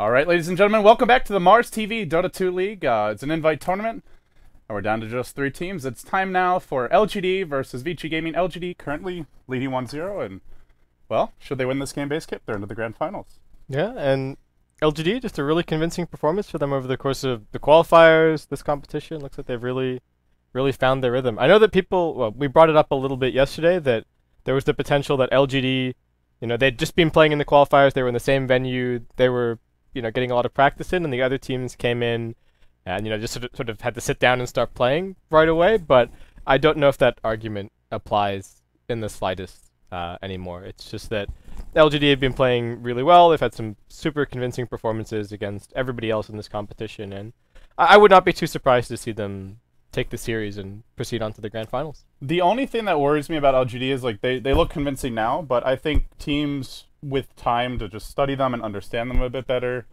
All right, ladies and gentlemen, welcome back to the Mars TV Dota 2 League. It's an invite tournament, and we're down to just 3 teams. It's time now for LGD versus Vici Gaming. LGD currently leading 1-0, and, well, should they win this game base kip, they're into the grand finals. Yeah, and LGD, just a really convincing performance for them over the course of the qualifiers, this competition. Looks like they've really found their rhythm. I know that we brought it up a little bit yesterday, that there was the potential that LGD, they'd just been playing in the qualifiers, they were in the same venue, they were getting a lot of practice in, and the other teams came in and, just sort of had to sit down and start playing right away. But I don't know if that argument applies in the slightest anymore. It's just that LGD have been playing really well. They've had some super convincing performances against everybody else in this competition, and I would not be too surprised to see them take the series and proceed on to the grand finals. The only thing that worries me about LGD is, like, they look convincing now, but I think teams with time to just study them and understand them a bit better,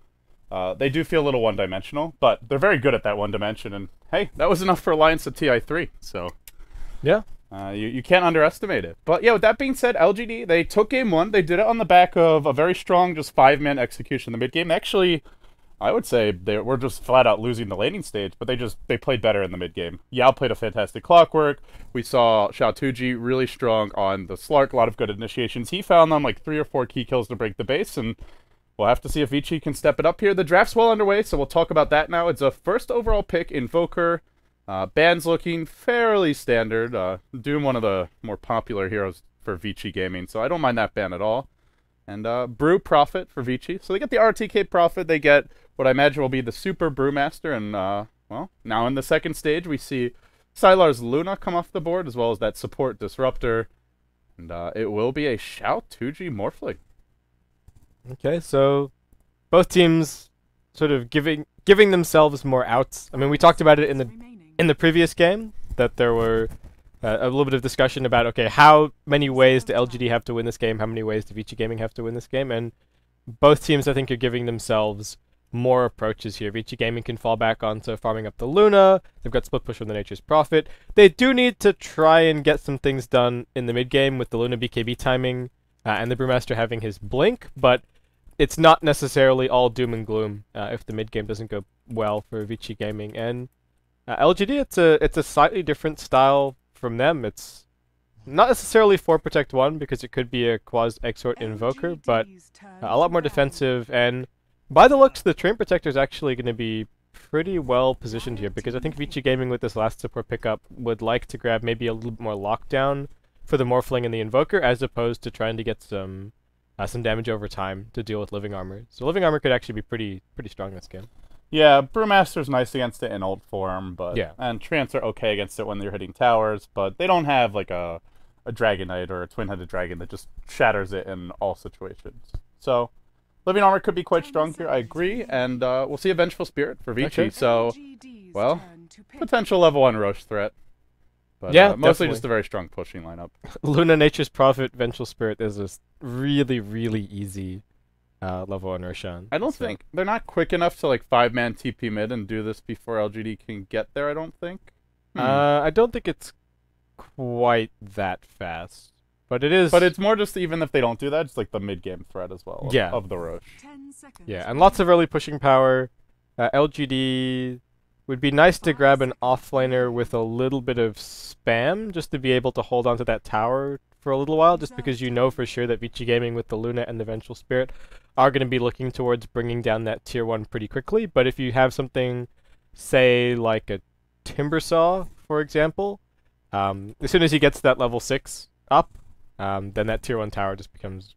they do feel a little one-dimensional, but they're very good at that one dimension, and hey, that was enough for Alliance of TI3, so yeah. You can't underestimate it. But yeah, with that being said, LGD, they took game 1. They did it on the back of a very strong just 5-man execution in the mid-game. Actually, I would say they were just flat out losing the laning stage, but they played better in the mid-game. Yao played a fantastic clockwork. We saw Xiaotuji really strong on the Slark, a lot of good initiations. He found them like 3 or 4 key kills to break the base, and we'll have to see if Vici can step it up here. The draft's well underway, so we'll talk about that now. It's a first overall pick, Invoker. Band's looking fairly standard. Doom, one of the more popular heroes for Vici Gaming, so I don't mind that ban at all. And Brew Prophet for Vici. So they get the RTK Prophet, they get what I imagine will be the Super Brewmaster, and, well, now in the second stage we see Sylar's Luna come off the board, as well as that support Disruptor, and it will be a Xiaotuji Morphling. Okay, so both teams sort of giving themselves more outs. I mean, we talked about it in the previous game, that there were a little bit of discussion about, okay, how many ways do LGD have to win this game? How many ways do Vici Gaming have to win this game? And both teams, I think, are giving themselves more approaches here. Vici Gaming can fall back onto farming up the Luna. They've got split push from the Nature's Prophet. They do need to try and get some things done in the mid game with the Luna BKB timing and the Brewmaster having his blink, but it's not necessarily all doom and gloom if the mid game doesn't go well for Vici Gaming. And LGD, it's a slightly different style from them. It's not necessarily 4 Protect 1, because it could be a Quas Exort Invoker, but a lot more defensive, and by the looks, the Train Protector is actually going to be pretty well positioned here, because I think Vici Gaming with this last support pickup would like to grab maybe a little bit more lockdown for the Morphling and the Invoker, as opposed to trying to get some damage over time to deal with Living Armor. So Living Armor could actually be pretty strong in this game. Yeah, Brewmaster's nice against it in ult form, but yeah, and Trance are okay against it when they're hitting towers, but they don't have like a Dragon Knight or a Twin-Headed Dragon that just shatters it in all situations. So Living Armor could be quite strong here, I agree, and we'll see a Vengeful Spirit for Vici, okay. So, well, potential level 1 Roche threat. But yeah, mostly definitely. Just a very strong pushing lineup. Luna, Nature's Prophet, Vengeful Spirit is a really easy level 1 Roshan. I don't think they're not quick enough to like 5-man TP mid and do this before LGD can get there, I don't think. I don't think it's quite that fast. But it is. But it's more just, even if they don't do that, it's like the mid-game threat as well of the Roche. Yeah, and lots of early pushing power. LGD would be nice to grab an offlaner with a little bit of spam, just to be able to hold onto that tower for a little while, just because you know for sure that Vici Gaming with the Luna and the Vengeful Spirit are going to be looking towards bringing down that tier 1 pretty quickly. But if you have something, say, like a Timbersaw, for example, as soon as he gets that level 6 up, then that tier 1 tower just becomes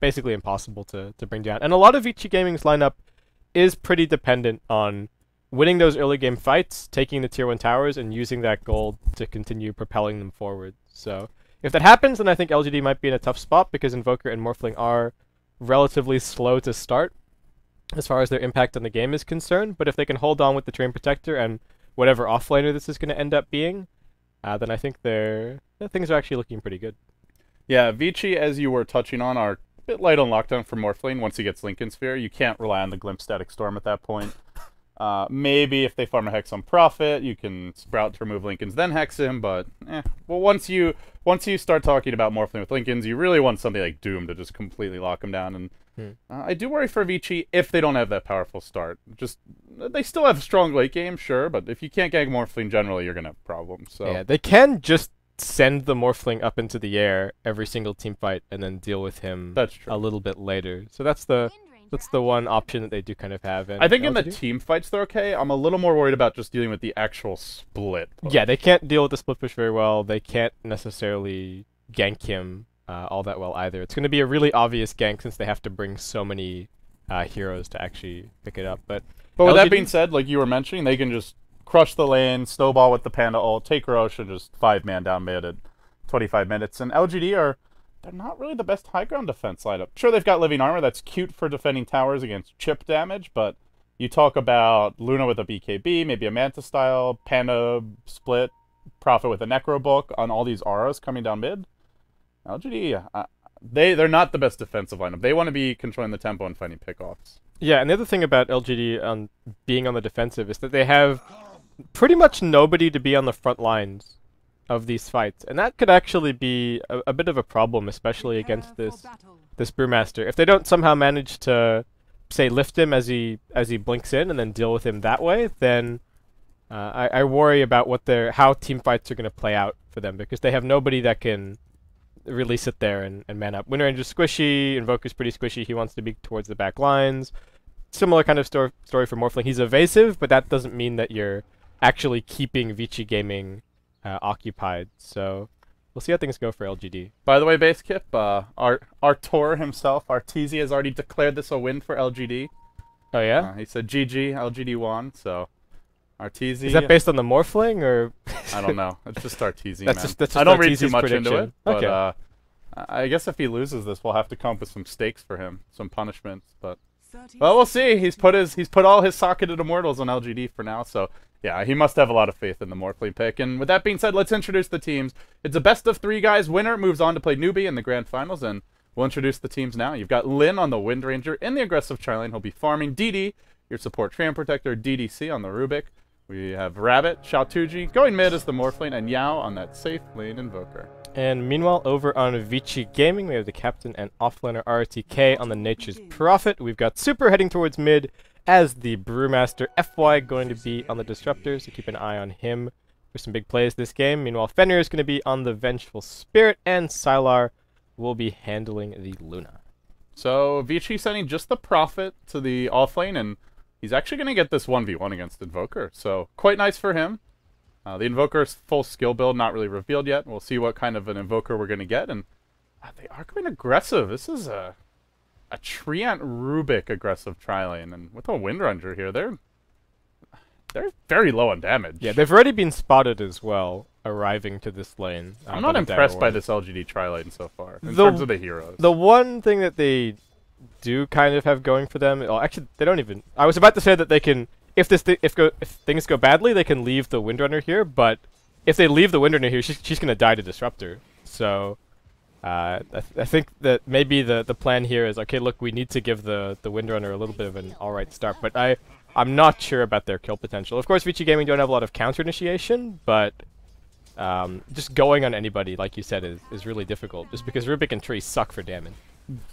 basically impossible to bring down. And a lot of Vici Gaming's lineup is pretty dependent on winning those early game fights, taking the tier 1 towers, and using that gold to continue propelling them forward. So if that happens, then I think LGD might be in a tough spot, because Invoker and Morphling are relatively slow to start as far as their impact on the game is concerned. But if they can hold on with the Train Protector and whatever offlaner this is going to end up being, then I think things are actually looking pretty good. Yeah, Vici, as you were touching on, are a bit light on lockdown for Morphling once he gets Lincoln Sphere. You can't rely on the Glimpse Static Storm at that point. Maybe if they farm a Hex on Prophet, you can Sprout to remove Lincolns, then Hex him, but well, once you start talking about Morphling with Lincolns, you really want something like Doom to just completely lock him down, and I do worry for Vici if they don't have that powerful start. Just they still have strong late game, sure, but if you can't gank Morphling generally, you're gonna have problems. So Yeah, they can just send the Morphling up into the air every single team fight and then deal with him that's true. a little bit later. So that's the one option that they do kind of have. I think in the team fights they're okay. I'm a little more worried about just dealing with the actual split push. Yeah, they can't deal with the split push very well. They can't necessarily gank him all that well either. It's going to be a really obvious gank since they have to bring so many heroes to actually pick it up. But with that being said, like you were mentioning, they can just crush the lane, snowball with the Panda ult, take Roche, and just 5-man down mid at 25 minutes. And LGD they're not really the best high ground defense lineup. Sure, they've got living armor. That's cute for defending towers against chip damage, but you talk about Luna with a BKB, maybe a Manta style, Panda split, Prophet with a Necro book on all these auras coming down mid. LGD, they're not the best defensive lineup. They want to be controlling the tempo and finding pickoffs. Yeah, and the other thing about LGD being on the defensive is that they have pretty much nobody to be on the front lines of these fights, and that could actually be a bit of a problem, especially against this Brewmaster. If they don't somehow manage to, say, lift him as he blinks in and then deal with him that way, then I worry about how team fights are going to play out for them, because they have nobody that can really sit there and man up. Wind Ranger's squishy, Invoker's pretty squishy, he wants to be towards the back lines. Similar kind of story for Morphling. He's evasive, but that doesn't mean that you're actually keeping Vici Gaming occupied. So we'll see how things go for LGD. By the way, Basekip, our Tor himself, Arteezy, has already declared this a win for LGD. Oh yeah? He said GG, LGD won, so Arteezy. Is that based on the Morphling, or? I don't know. It's just Arteezy, that's man. Just I don't read Arteezy's too much prediction. into it, but okay. I guess if he loses this, we'll have to come up with some stakes for him, some punishments. But well, we'll see. He's put all his socketed immortals on LGD for now, so yeah, he must have a lot of faith in the Morphling pick. And with that being said, let's introduce the teams. It's a best of 3 guys. Winner moves on to play newbie in the grand finals, and we'll introduce the teams now. You've got Lin on the Wind Ranger in the aggressive tri lane. He'll be farming DD, your support Tram Protector, DDC on the Rubik. We have Rabbit, Xiaotuji, going mid as the Morphling, and Yao on that safe lane Invoker. And meanwhile, over on Vici Gaming, we have the captain and offlaner RTK on the Nature's Prophet. We've got Super heading towards mid as the Brewmaster. FY going to be on the Disruptor, so keep an eye on him for some big plays this game. Meanwhile, Fenrir is going to be on the Vengeful Spirit, and Sylar will be handling the Luna. So Vici sending just the Prophet to the offlane, and he's actually going to get this 1v1 against Invoker, so quite nice for him. The Invoker's full skill build not really revealed yet. We'll see what kind of an Invoker we're going to get, and they are going aggressive. This is a Treant Rubik aggressive tri-lane, and with a Wind Ranger here, they're very low on damage. Yeah, they've already been spotted as well, arriving to this lane. I'm not impressed by this LGD tri-lane so far, in terms of the heroes. The one thing that they do kind of have going for them, well, actually, they don't even... I was about to say that they can... If things go badly, they can leave the Windrunner here, but if they leave the Windrunner here, she's going to die to Disruptor. So I think that maybe the plan here is, okay, look, we need to give the Windrunner a little bit of an alright start, but I'm not sure about their kill potential. Of course, Vici Gaming don't have a lot of counter initiation, but just going on anybody, like you said, is really difficult, just because Rubik and Tree suck for damage.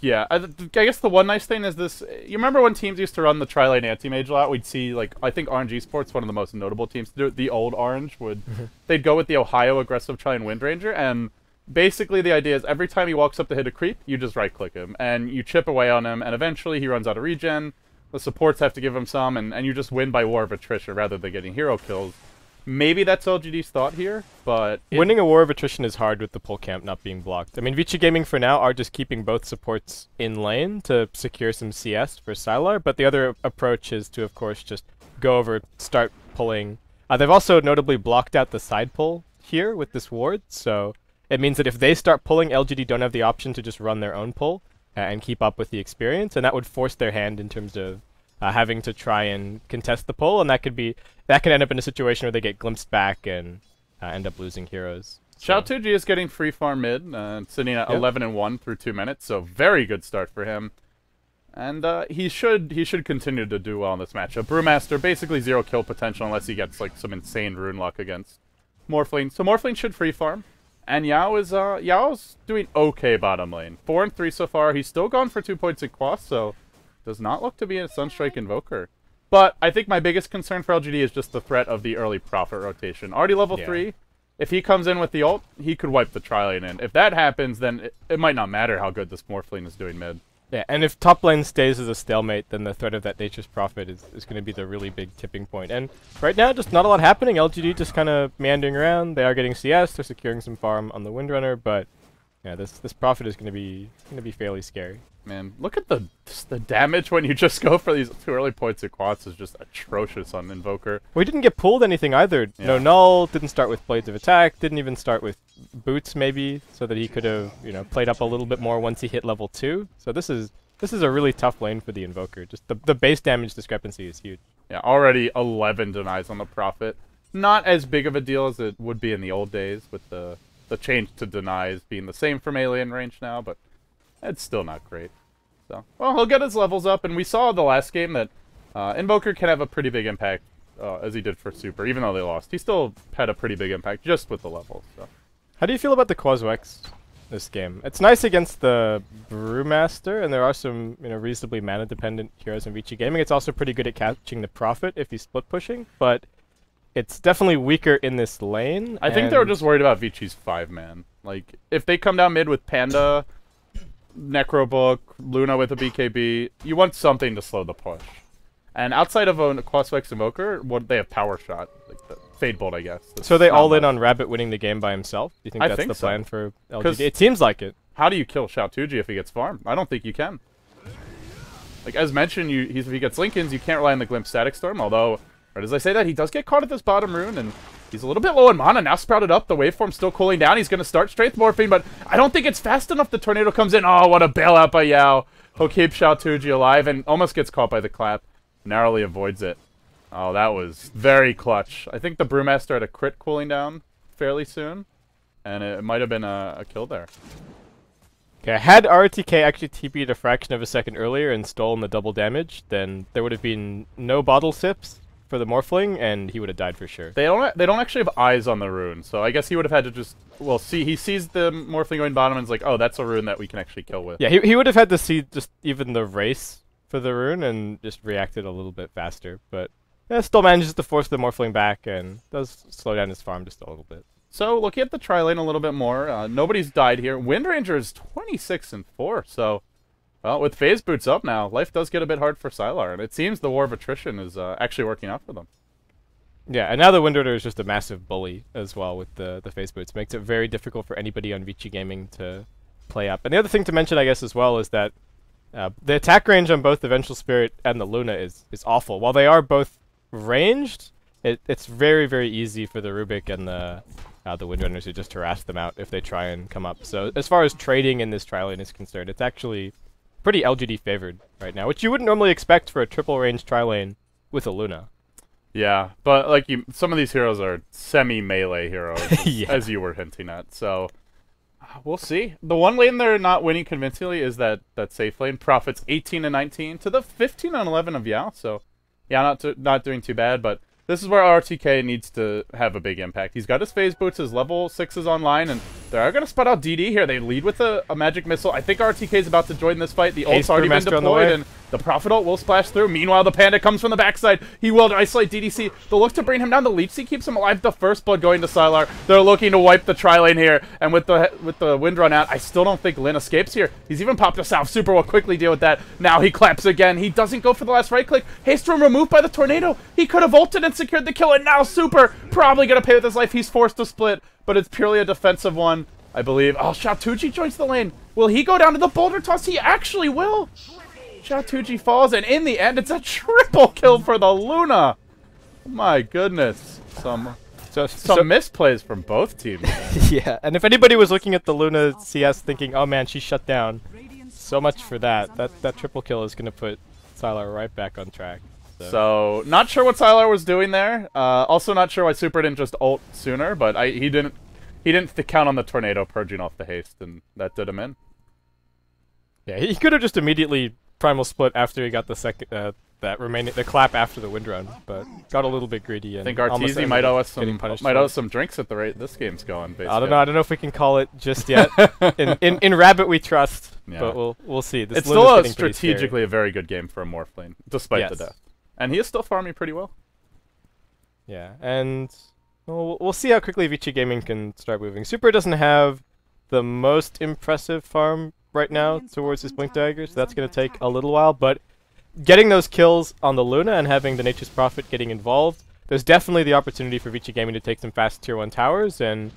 Yeah, I guess the one nice thing is this. You remember when teams used to run the tri-lane anti-mage a lot? We'd see, like, I think RNG Sports, one of the most notable teams to do it. The old Orange they'd go with the Ohio aggressive tri-lane Wind Ranger, and basically the idea is every time he walks up to hit a creep, you just right-click him, and you chip away on him, and eventually he runs out of regen. The supports have to give him some, and you just win by war of attrition rather than getting hero kills. Maybe that's LGD's thought here, but... Winning a war of attrition is hard with the pull camp not being blocked. I mean, Vici Gaming for now are just keeping both supports in lane to secure some CS for Sylar, but the other approach is to, of course, just go over, start pulling. They've also notably blocked out the side pull here with this ward, so it means that if they start pulling, LGD don't have the option to just run their own pull and keep up with the experience, and that would force their hand in terms of having to try and contest the pull, and that could end up in a situation where they get glimpsed back and end up losing heroes. So. Xiaotuji is getting free farm mid, sitting at 11-1 through 2 minutes, so very good start for him. And he should continue to do well in this matchup. Brewmaster, basically 0 kill potential unless he gets like some insane rune luck against Morphling. So Morphling should free farm, And Yao's doing okay bottom lane. 4 and 3 so far. He's still gone for 2 points in Quas, so does not look to be a Sunstrike Invoker. But I think my biggest concern for LGD is just the threat of the early Prophet rotation. Already level 3. If he comes in with the ult, he could wipe the tri-lane in. If that happens, then it might not matter how good this Morphling is doing mid. Yeah, and if top lane stays as a stalemate, then the threat of that Nature's Prophet is going to be the really big tipping point. And right now, just not a lot happening. LGD just kind of meandering around. They are getting CS. They're securing some farm on the Windrunner, but yeah, this Prophet is going to be fairly scary. Man, look at the damage when you just go for these 2 early points of Quats is just atrocious on Invoker. We didn't get pulled anything either. Yeah. No null, didn't start with Blades of Attack, didn't even start with Boots maybe, so that he could have, played up a little bit more once he hit level 2. So this is a really tough lane for the Invoker. Just the base damage discrepancy is huge. Yeah, already 11 denies on the Prophet. Not as big of a deal as it would be in the old days with the change to denies being the same for melee and range now, but it's still not great. So, well, he'll get his levels up, and we saw the last game that Invoker can have a pretty big impact, as he did for Super. Even though they lost, he still had a pretty big impact just with the levels. So. How do you feel about the Quaswex this game? It's nice against the Brewmaster, and there are some reasonably mana-dependent heroes in Vici Gaming. It's also pretty good at catching the Prophet if he's split pushing, but it's definitely weaker in this lane. I think they were just worried about Vici's 5-man. Like, if they come down mid with Panda, Necrobook, Luna with a BKB, you want something to slow the push. And outside of a Quaswex Invoker, they have Power Shot, like the Fade Bolt, I guess. So they all in on Rabbit winning the game by himself? Do you think that's the so. plan for LGD? It seems like it. How do you kill Xiaotuji if he gets farmed? I don't think you can. Like, as mentioned, if he gets Lincolns, you can't rely on the Glimpse Static Storm, although, right as I say that, he does get caught at this bottom rune, and he's a little bit low in mana, now sprouted up, the waveform's still cooling down, he's going to start Strength Morphing, but I don't think it's fast enough, the Tornado comes in, oh, what a bailout by Yao. He'll keep Xiaotuji alive, and almost gets caught by the clap, narrowly avoids it. Oh, that was very clutch. I think the Brewmaster had a crit cooling down fairly soon, and it might have been a kill there. Okay, had RTK actually TP'd a fraction of a second earlier and stolen the double damage, then there would have been no bottle sips for the Morphling, and he would have died for sure. They don't actually have eyes on the rune, so I guess he would have had to just, well, see, he sees the Morphling going bottom and is like, oh, that's a rune that we can actually kill with. Yeah, he would have had to see just even the race for the rune and just reacted a little bit faster, but yeah, still manages to force the Morphling back and does slow down his farm just a little bit. So, looking at the tri-lane a little bit more, nobody's died here. Windranger is 26 and 4, so, well, with Phase Boots up now, life does get a bit hard for Sylar, and it seems the War of Attrition is actually working out for them. Yeah, and now the Windrunner is just a massive bully as well with the Phase Boots. Makes it very difficult for anybody on Vici Gaming to play up. And the other thing to mention, I guess, as well, is that the attack range on both the Vengeful Spirit and the Luna is awful. While they are both ranged, it's very, very easy for the Rubik and the Windrunners to just harass them out if they try and come up. So as far as trading in this tri-lane is concerned, it's actually pretty LGD favored right now, which you wouldn't normally expect for a triple range tri-lane with a Luna. Yeah, but like some of these heroes are semi-melee heroes, as you were hinting at. So we'll see. The one lane they're not winning convincingly is that safe lane. Prophet's 18 and 19 to the 15 and 11 of Yao. So yeah, not doing too bad, but this is where RTK needs to have a big impact. He's got his Phase Boots, his level 6s online, and they're going to spot out DD here. They lead with a Magic Missile. I think RTK is about to join this fight. The ult's already been deployed, and the Prophet ult will splash through. Meanwhile, the Panda comes from the backside. He will isolate DDC. They'll look to bring him down. The Leech Seed keeps him alive. The first blood going to Sylar. They're looking to wipe the tri-lane here, and with the wind run out, I still don't think Lin escapes here. He's even popped a South. Super will quickly deal with that. Now he claps again. He doesn't go for the last right click. Haste Room removed by the Tornado. He could have ulted and secured the kill, and now Super probably going to pay with his life. He's forced to split, but it's purely a defensive one, I believe. Oh, Xiaotuji joins the lane. Will he go down to the boulder toss? He actually will. Xiaotuji falls, and in the end, it's a triple kill for the Luna. My goodness. Some misplays from both teams. Yeah, and if anybody was looking at the Luna CS thinking, oh man, she's shut down, so much for that. That triple kill is going to put Sylar right back on track. So, not sure what Sylar was doing there. Also not sure why Super didn't just ult sooner, but he didn't count on the Tornado purging off the haste, and that did him in. Yeah, he could have just immediately Primal Split after he got the second the clap after the windrun, but got a little bit greedy. And I think Arteezy might owe us some drinks at the rate this game's going. Basically. I don't know. I don't know if we can call it just yet. in Rabbit we trust, but we'll see. It's still strategically a very good game for a Morphling, despite the death, and he is still farming pretty well. Yeah, and we'll see how quickly Vici Gaming can start moving. Super doesn't have the most impressive farm right now towards his Blink Dagger, so that's going to take a little while, but getting those kills on the Luna and having the Nature's Prophet getting involved, there's definitely the opportunity for Vici Gaming to take some fast tier 1 towers, and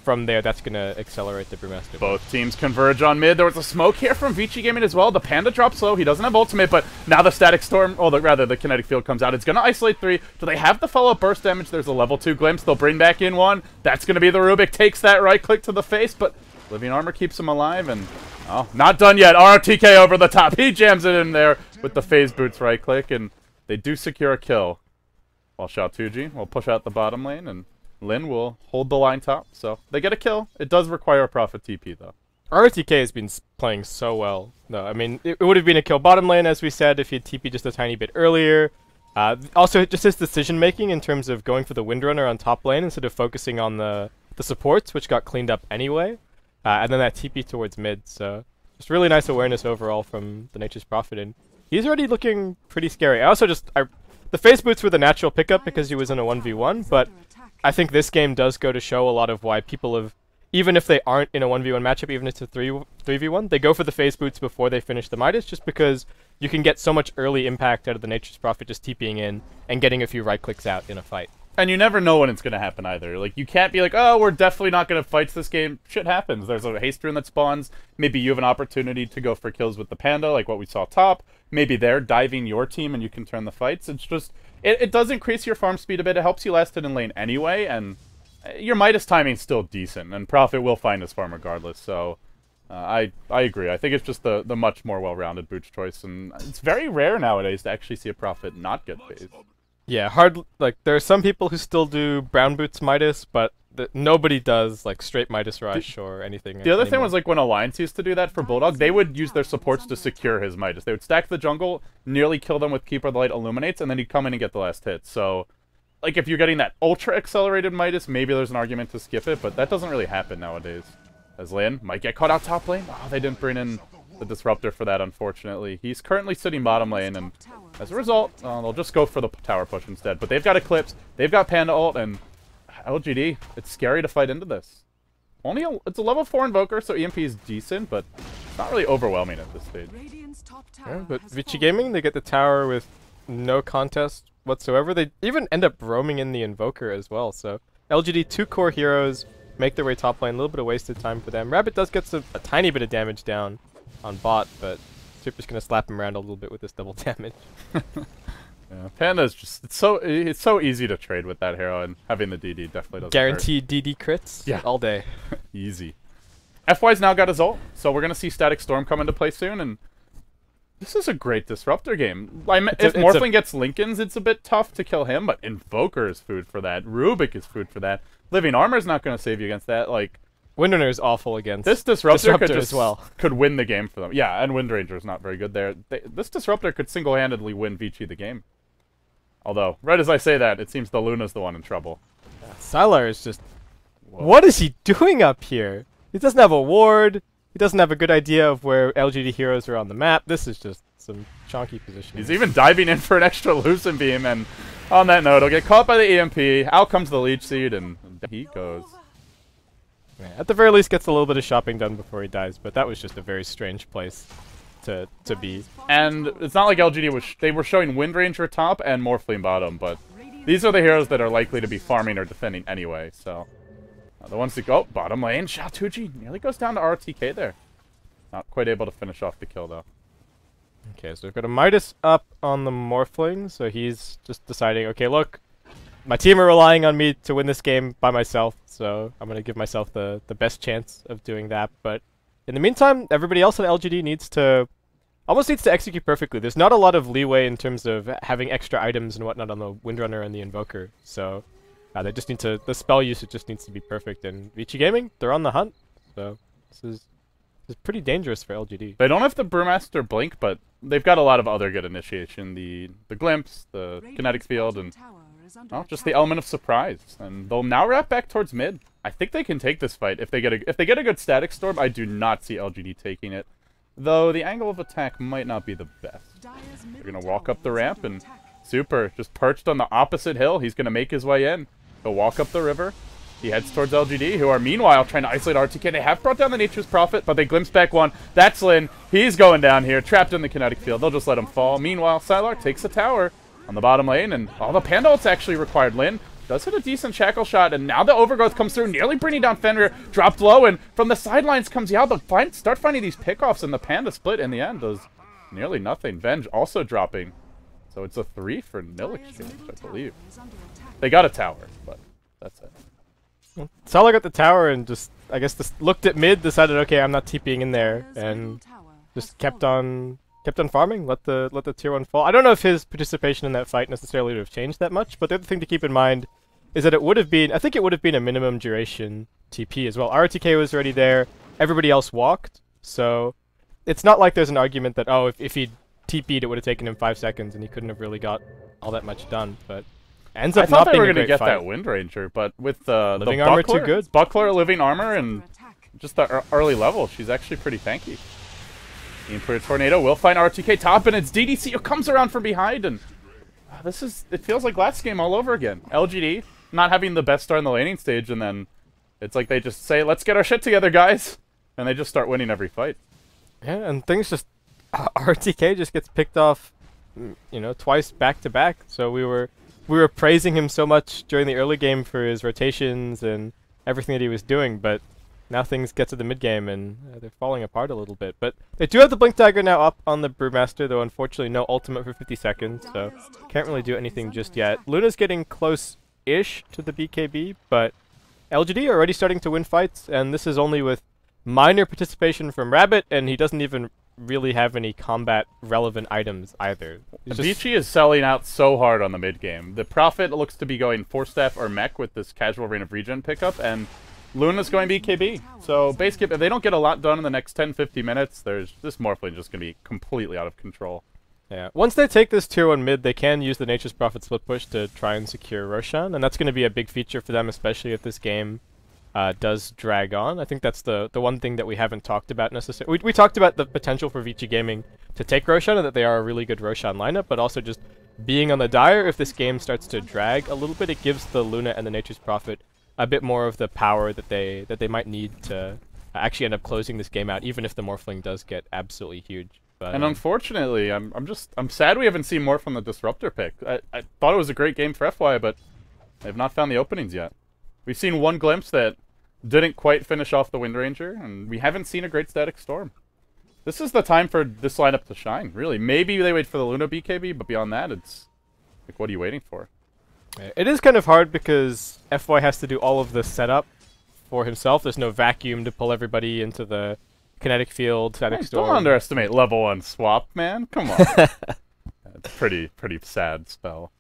from there that's going to accelerate the Brewmaster. Both teams converge on mid. There was a smoke here from Vici Gaming as well. The Panda drops low. He doesn't have ultimate, but now the Static Storm, or rather the Kinetic Field comes out. It's going to isolate 3. Do they have the follow-up burst damage? There's a level 2 glimpse. They'll bring back in 1. That's going to be the Rubik. Takes that right click to the face, but Living Armor keeps him alive, and oh, not done yet. RTK over the top. He jams it in there with the Phase Boots right click, and they do secure a kill. While Xiaotuji will push out the bottom lane, and Lin will hold the line top. So they get a kill. It does require a Prophet TP, though. RTK has been playing so well. No, I mean, it would have been a kill bottom lane, as we said, if he had TP just a tiny bit earlier. Also, just his decision-making in terms of going for the Windrunner on top lane instead of focusing on the supports, which got cleaned up anyway. And then that TP towards mid, so just really nice awareness overall from the Nature's Prophet, and he's already looking pretty scary. The Phase Boots were the natural pickup because he was in a 1v1, but I think this game does go to show a lot of why people have, even if they aren't in a 1v1 matchup, even if it's a 3v1, they go for the Phase Boots before they finish the Midas, just because you can get so much early impact out of the Nature's Prophet just TPing in and getting a few right clicks out in a fight. And you never know when it's going to happen either. Like, you can't be like, oh, we're definitely not going to fight this game. Shit happens. There's a haste rune that spawns. Maybe you have an opportunity to go for kills with the Panda, like what we saw top. Maybe they're diving your team and you can turn the fights. It's just, it does increase your farm speed a bit. It helps you last it in lane anyway, and your Midas timing's still decent, and Prophet will find his farm regardless. So, I agree. I think it's just the much more well-rounded boots choice, and it's very rare nowadays to actually see a Prophet not get phased. Yeah, there are some people who still do brown boots Midas, but nobody does like straight Midas rush or anything. The other thing was like when Alliance used to do that for Bulldog, they would use their supports to secure his Midas. They would stack the jungle, nearly kill them with Keeper of the Light Illuminates, and then he'd come in and get the last hit. So, like if you're getting that ultra accelerated Midas, maybe there's an argument to skip it, but that doesn't really happen nowadays. As Lin might get caught out top lane. Oh, they didn't bring in the Disruptor for that, unfortunately. He's currently sitting bottom lane, and as a result, they'll just go for the tower push instead. But they've got Eclipse, they've got Panda ult, and LGD, it's scary to fight into this. It's a level 4 Invoker, so EMP is decent, but it's not really overwhelming at this stage. Yeah, but Vici Gaming, they get the tower with no contest whatsoever. They even end up roaming in the Invoker as well, so LGD, 2 core heroes, make their way top lane, a little bit of wasted time for them. Rabbit does get a tiny bit of damage down on bot, but Super's gonna slap him around a little bit with this double damage. Yeah, Panda's just it's so easy to trade with that hero, and having the DD definitely doesn't guaranteed hurt. DD crits? Yeah. All day. Easy. FY's now got his ult, so we're gonna see Static Storm come into play soon, and this is a great Disruptor game. If Morphling gets Linken's, it's a bit tough to kill him, but Invoker is food for that. Rubik is food for that. Living Armor's not gonna save you against that. Like, Windrunner is awful against this Disruptor could win the game for them. Yeah, and Windranger is not very good there. This Disruptor could single-handedly win Vici the game. Although, right as I say that, it seems the Luna's the one in trouble. Sylar is just... Whoa. What is he doing up here? He doesn't have a ward. He doesn't have a good idea of where LGD heroes are on the map. This is just some chonky positioning. He's even diving in for an extra Lucent Beam, and on that note, he'll get caught by the EMP. Out comes the Leech Seed, and he goes. Yeah, at the very least, gets a little bit of shopping done before he dies, but that was just a very strange place to be. And it's not like LGD they were showing Windranger top and Morphling bottom, but these are the heroes that are likely to be farming or defending anyway, so the ones that go bottom lane. Xiaotuji nearly goes down to RTK there. Not quite able to finish off the kill though. Okay, so we've got a Midas up on the Morphling, so he's just deciding, okay, look, my team are relying on me to win this game by myself, so I'm going to give myself the best chance of doing that. But in the meantime, everybody else on LGD almost needs to execute perfectly. There's not a lot of leeway in terms of having extra items and whatnot on the Windrunner and the Invoker, so they just need to, the spell usage just needs to be perfect. And Vici Gaming, they're on the hunt, so this is pretty dangerous for LGD. They don't have the Brewmaster Blink, but they've got a lot of other good initiation. The glimpse, the kinetic field, and well, just the element of surprise. And they'll now wrap back towards mid. I think they can take this fight if they get a good static storm. I do not see LGD taking it, though the angle of attack might not be the best. They're gonna walk up the ramp, and Super just perched on the opposite hill. He's gonna make his way in. He'll walk up the river. He heads towards LGD, who are meanwhile trying to isolate RTK. They have brought down the Nature's Prophet, but they glimpse back one. That's Lin. He's going down here, trapped in the kinetic field. They'll just let him fall. Meanwhile, Sylar takes the tower on the bottom lane, and all the Panda ult's actually required. Lin does hit a decent shackle shot, and now the Overgrowth comes through, nearly bringing down Fenrir. Dropped low, and from the sidelines comes Yao. They'll start finding these pickoffs, and the Panda split in the end does nearly nothing. Venge also dropping. So it's a 3 for nil exchange, I believe. They got a tower, but that's it. Sylar got the tower and just, I guess, looked at mid, decided, okay, I'm not TPing in there, and just kept on farming, let the tier 1 fall. I don't know if his participation in that fight necessarily would have changed that much, but the other thing to keep in mind is that I think it would have been a minimum duration TP as well. RTK was already there, everybody else walked, so it's not like there's an argument that, oh, if he'd TP'd, it would have taken him 5 seconds and he couldn't have really got all that much done, but ends up not being a great fight. I thought they were going to get that Wind Ranger, but with the living armor too good. Buckler, living armor, and just the early level, she's actually pretty tanky. Aim for a tornado, will find RTK top, and it's DDC who comes around from behind, and it feels like last game all over again. LGD not having the best start in the laning stage, and then it's like they just say, let's get our shit together, guys, and they just start winning every fight. Yeah, and things just RTK just gets picked off, you know, twice back to back. So we were praising him so much during the early game for his rotations and everything that he was doing, but now things get to the mid game and they're falling apart a little bit. But they do have the Blink Dagger now up on the Brewmaster, though unfortunately no ultimate for 50 seconds, so can't really do anything just yet. Luna's getting close-ish to the BKB, but LGD are already starting to win fights, and this is only with minor participation from Rabbit, and he doesn't even really have any combat relevant items either. Vici is selling out so hard on the mid game. The Prophet looks to be going 4-staff or mech with this casual Rain of Regen pickup, and Luna's going BKB. So base game, if they don't get a lot done in the next 10-50 minutes, this Morphling just going to be completely out of control. Yeah. Once they take this tier 1 mid, they can use the Nature's Prophet split push to try and secure Roshan, and that's going to be a big feature for them, especially if this game does drag on. I think that's the one thing that we haven't talked about necessarily. We talked about the potential for Vici Gaming to take Roshan and that they are a really good Roshan lineup, but also just being on the Dire, if this game starts to drag a little bit, it gives the Luna and the Nature's Prophet a bit more of the power that they might need to actually end up closing this game out, even if the Morphling does get absolutely huge. But, and unfortunately, I'm sad we haven't seen more from the Disruptor pick. I thought it was a great game for FY, but they've not found the openings yet. We've seen one glimpse that didn't quite finish off the Wind Ranger, and we haven't seen a great Static Storm. This is the time for this lineup to shine, really. Maybe they wait for the Luna BKB, but beyond that, it's like, what are you waiting for? It is kind of hard because FY has to do all of the setup for himself. There's no vacuum to pull everybody into the kinetic field, Static Storm. Don't underestimate level 1 swap, man. Come on. It's pretty spell spell.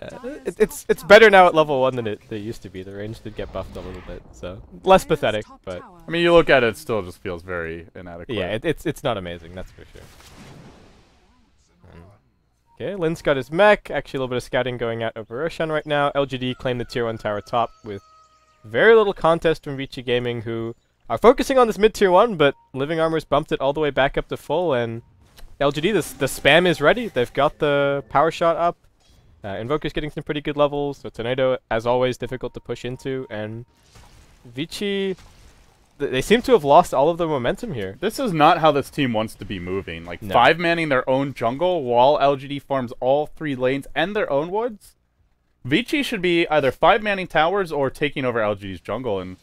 Yeah, it's better now at level 1 than it used to be. The range did get buffed a little bit, so less pathetic. But I mean, you look at it, it still just feels very inadequate. Yeah, it's not amazing, that's for sure. Okay, Lin's got his mech. Actually, a little bit of scouting going out over Roshan right now. LGD claim the tier 1 tower top with very little contest from Vici Gaming, who are focusing on this mid tier 1, but Living Armor's bumped it all the way back up to full, and LGD, the spam is ready. They've got the power shot up. Invoker's getting some pretty good levels, so Tornado, as always, difficult to push into, and Vici, they seem to have lost all of the momentum here. This is not how this team wants to be moving. Like, no. 5-manning their own jungle while LGD farms all 3 lanes and their own woods. Vici should be either 5-manning towers or taking over LGD's jungle, and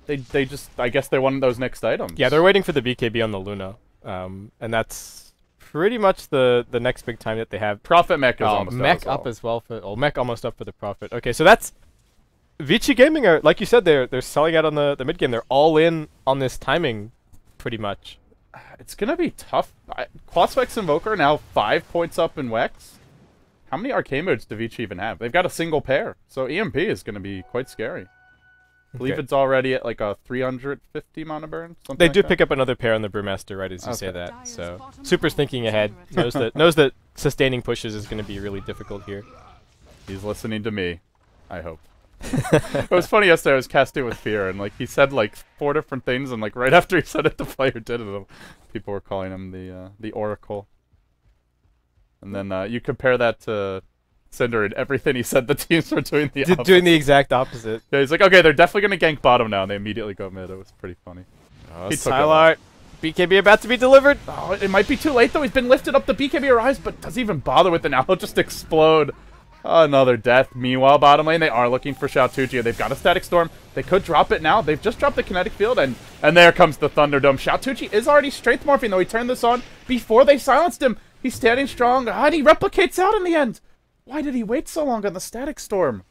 they just, I guess they wanted those next items. Yeah, they're waiting for the BKB on the Luna, and that's pretty much the next big time that they have. Prophet mech is almost mech up as well. Mech almost up for the Prophet. Okay, so that's Vici Gaming are, like you said, they're selling out on the mid game. They're all in on this timing, pretty much. It's gonna be tough. Quaswex Invoker now 5 points up in Wex. How many arcane modes do Vici even have? They've got a single pair, so EMP is gonna be quite scary. I believe Okay. it's already at like a 350 mana burn. Something They like do that. pick up another pair on the Brewmaster right as you say Okay. that. So Super's thinking ahead. knows that sustaining pushes is going to be really difficult here. He's listening to me, I hope. It was funny yesterday. I was casting with Fear, and like he said like 4 different things, and like right after he said it, the player did it. People were calling him the Oracle. And then you compare that to Cinder, and everything he said, the teams were doing the opposite. Doing the exact opposite. Yeah, he's like, okay, they're definitely gonna gank bottom now, and they immediately go mid. It was pretty funny. Oh, He took it Sylar, BKB about to be delivered. Oh, it might be too late though. He's been lifted up. The BKB arrives, but doesn't even bother with it now. He'll just explode. Another death. Meanwhile, bottom lane, they are looking for Xiaotuji. They've got a Static Storm. They could drop it now. They've just dropped the Kinetic Field, and there comes the Thunderdome. Xiaotuji is already Strength Morphing, though. He turned this on before they silenced him. He's standing strong, and he replicates out in the end. Why did he wait so long on the Static Storm?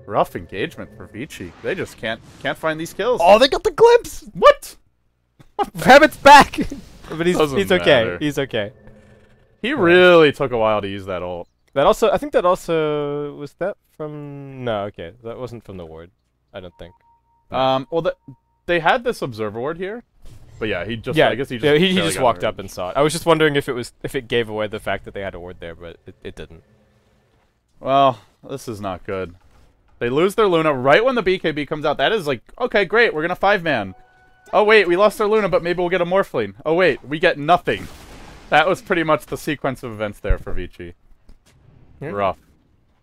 Rough engagement for Vici. They just can't find these kills. Oh, they got the glimpse. What? Rabbit's back. But he's Doesn't okay. matter. He's okay. He really took a while to use that ult. That also, I think that also was that from. No, okay, that wasn't from the ward. I don't think. Well, they had this observer ward here, but yeah, he just. Yeah, I guess he just. yeah, he barely just got walked her. up and saw it. I was just wondering if it gave away the fact that they had a ward there, but it didn't. Well, this is not good. They lose their Luna right when the BKB comes out. That is like, okay, great, we're gonna 5-man. Oh wait, we lost our Luna, but maybe we'll get a Morphling. Oh wait, we get nothing. That was pretty much the sequence of events there for Vici. Yeah. Rough.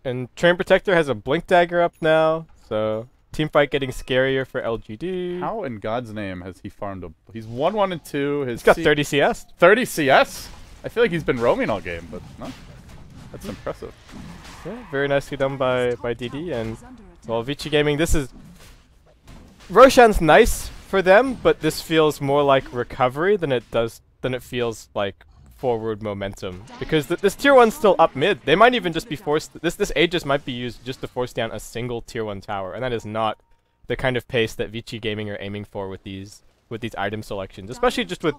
And Train Protector has a Blink Dagger up now, so teamfight getting scarier for LGD. How in God's name has he farmed a... He's 1-1 and 2. He's got 30 CS. 30 CS? I feel like he's been roaming all game, but no. That's impressive. Yeah, very nicely done by DD. And, well, Vici Gaming, this is... Roshan's nice for them, but this feels more like recovery than it feels like forward momentum. Because this tier 1's still up mid. They might even just be forced... This Aegis might be used just to force down a single tier 1 tower, and that is not the kind of pace that Vici Gaming are aiming for with these item selections, especially just with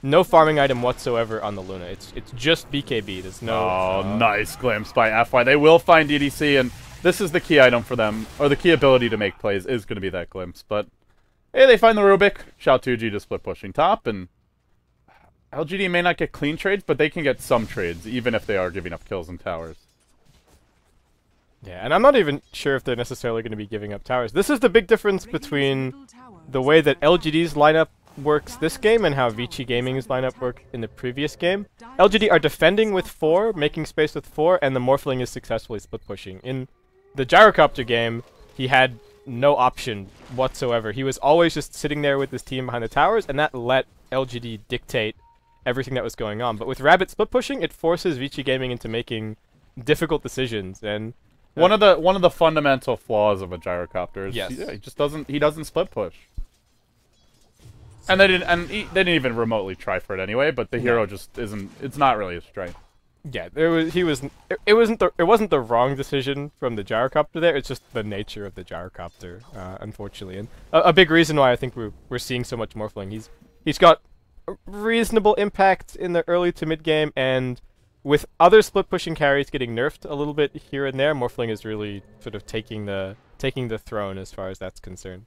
no farming item whatsoever on the Luna. It's just BKB. There's no... Oh, nice glimpse by FY. They will find EDC, and this is the key item for them, or the key ability to make plays is going to be that glimpse. But, hey, they find the Rubik. Xiaotuji just split pushing top, and LGD may not get clean trades, but they can get some trades, even if they are giving up kills and towers. Yeah, and I'm not even sure if they're necessarily going to be giving up towers. This is the big difference between the way that LGD's lineup works this game and how Vici Gaming's lineup worked in the previous game. LGD are defending with 4, making space with 4, and the Morphling is successfully split pushing. In the Gyrocopter game, he had no option whatsoever. He was always just sitting there with his team behind the towers, and that let LGD dictate everything that was going on. But with Rabbit split pushing, it forces Vici Gaming into making difficult decisions. And one of the fundamental flaws of a gyrocopter is Yes. he just doesn't split push. And they didn't even remotely try for it anyway, but the hero just isn't. It's not really his strength. yeah, it wasn't the wrong decision from the Gyrocopter there. It's just the nature of the Gyrocopter, unfortunately. And a big reason why I think we're seeing so much Morphling. He's got a reasonable impact in the early to mid game, and with other split pushing carries getting nerfed a little bit here and there, Morphling is really sort of taking the throne as far as that's concerned.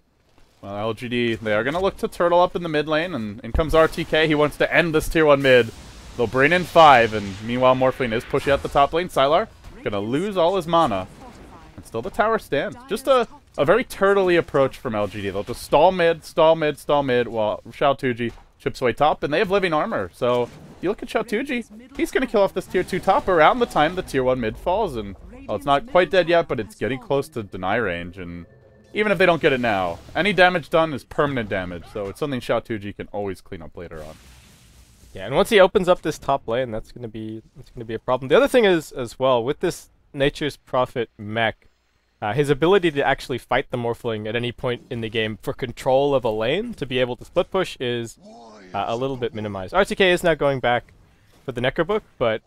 Well, LGD, they are going to look to turtle up in the mid lane, and in comes RTK. He wants to end this tier 1 mid. They'll bring in 5, and meanwhile Morphling is pushing out the top lane. Sylar going to lose all his mana. And still the tower stands. Just a very turtley approach from LGD. They'll just stall mid, while Xiaotuji chips away top, and they have living armor. So, you look at Xiaotuji, he's going to kill off this tier 2 top around the time the tier 1 mid falls, and well, it's not quite dead yet, but it's getting close to deny range, and even if they don't get it now, any damage done is permanent damage, so it's something Xiaotuji can always clean up later on. Yeah, and once he opens up this top lane, that's gonna be a problem. The other thing is, as well, with this Nature's Prophet mech, his ability to actually fight the Morphling at any point in the game for control of a lane, to be able to split push, is a little bit minimized. RTK is now going back for the Necrobook, but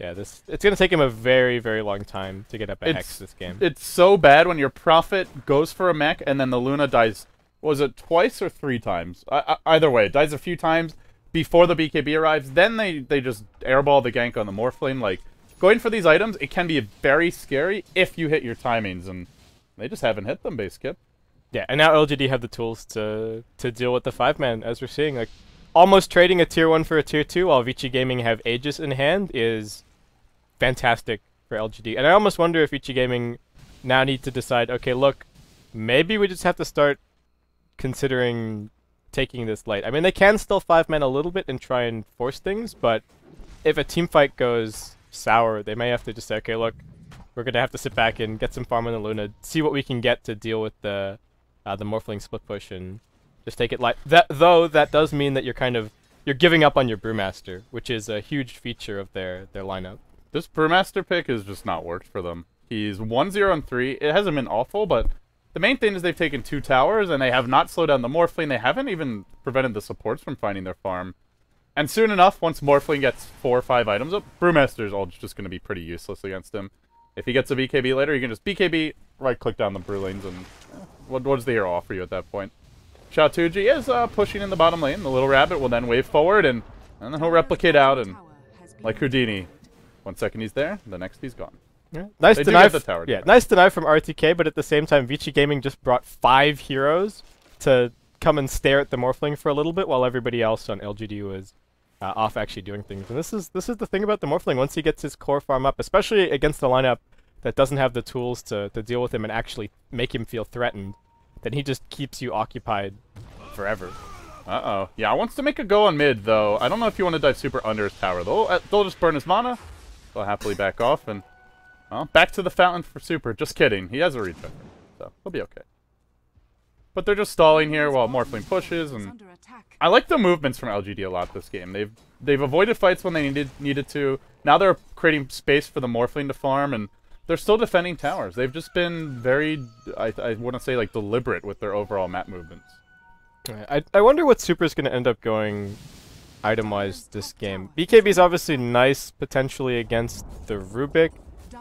yeah, it's going to take him a very, very long time to get up a Hex this game. It's so bad when your Prophet goes for a mech and then the Luna dies, was it twice or 3 times? Either way, it dies a few times before the BKB arrives, then they just airball the gank on the Morphling. Like, going for these items, it can be very scary if you hit your timings, and They just haven't hit them, base kip. Yeah, and now LGD have the tools to deal with the 5-man, as we're seeing. Like, almost trading a tier 1 for a tier 2 while Vici Gaming have Aegis in hand is fantastic for LGD. And I almost wonder if Vici Gaming now need to decide, okay, look, maybe we just have to start considering taking this light. I mean, they can still 5-man a little bit and try and force things, but if a team fight goes sour, they may have to just say, okay, look, we're going to have to sit back and get some farm on the Luna, see what we can get to deal with the Morphling split push, and just take it light. Though that does mean that you're giving up on your Brewmaster, which is a huge feature of their lineup. This Brewmaster pick has just not worked for them. He's 1-0-3. It hasn't been awful, but the main thing is they've taken 2 towers, and they have not slowed down the Morphling. They haven't even prevented the supports from finding their farm. And soon enough, once Morphling gets 4 or 5 items up, Brewmaster's all just going to be pretty useless against him. If he gets a BKB later, you can just BKB, right-click down the Brew lanes, and what does the hero offer you at that point? Shatuji is pushing in the bottom lane. The little rabbit will then wave forward, and then he'll replicate out, and like Houdini, 1 second he's there, the next he's gone. Yeah. Nice they deny. the tower nice deny from RTK, but at the same time, Vici Gaming just brought 5 heroes to come and stare at the Morphling for a little bit, while everybody else on LGD was off actually doing things. And this is the thing about the Morphling. Once he gets his core farm up, especially against the lineup that doesn't have the tools to deal with him and actually make him feel threatened, then he just keeps you occupied forever. Uh-oh. Yeah, wants to make a go on mid, though. I don't know if you want to dive super under his tower. They'll just burn his mana. They'll happily back off, and, well, back to the fountain for super. Just kidding. He has a regen, so he'll be okay. But they're just stalling here while Morphling pushes, and I like the movements from LGD a lot this game. They've avoided fights when they needed to. Now they're creating space for the Morphling to farm, and they're still defending towers. They've just been very, I want to say, like, deliberate with their overall map movements. I wonder what Super's going to end up going item-wise this game. BKB is obviously nice, potentially, against the Rubik.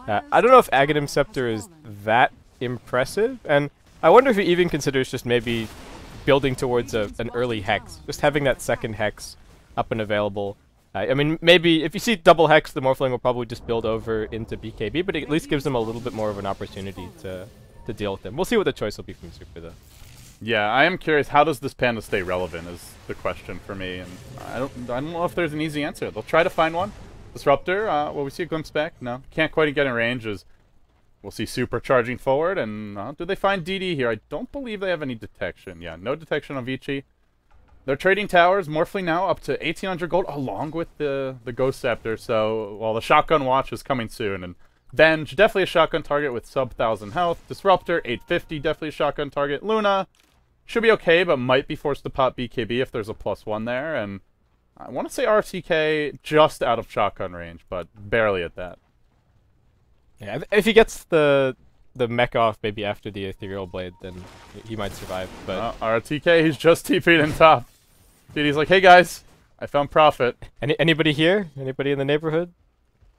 I don't know if Aghanim Scepter is that impressive, and I wonder if he even considers just maybe building towards an early Hex. Just having that second Hex up and available. I mean, maybe if you see double Hex, the Morphling will probably just build over into BKB, but it at least gives them a little bit more of an opportunity to deal with them. We'll see what the choice will be from Super, though. Yeah, I am curious, how does this panda stay relevant is the question for me, and I don't know if there's an easy answer. They'll try to find one. Disruptor, will we see a glimpse back? No, can't quite get in range. We'll see Super charging forward, and do they find DD here? I don't believe they have any detection. Yeah, no detection on Vici. They're trading towers. Morphling now up to 1,800 gold, along with the Ghost Scepter. So, well, the Shotgun Watch is coming soon, and Venge, definitely a shotgun target with sub 1,000 health. Disruptor, 850, definitely a shotgun target. Luna should be okay, but might be forced to pop BKB if there's a +1 there. And I want to say RTK just out of shotgun range, but barely at that. Yeah, if he gets the mech off maybe after the Ethereal Blade, then he might survive. But RTK, he's just TP'd in top. Dude, he's like, hey guys, I found Prophet. Anybody here? Anybody in the neighborhood?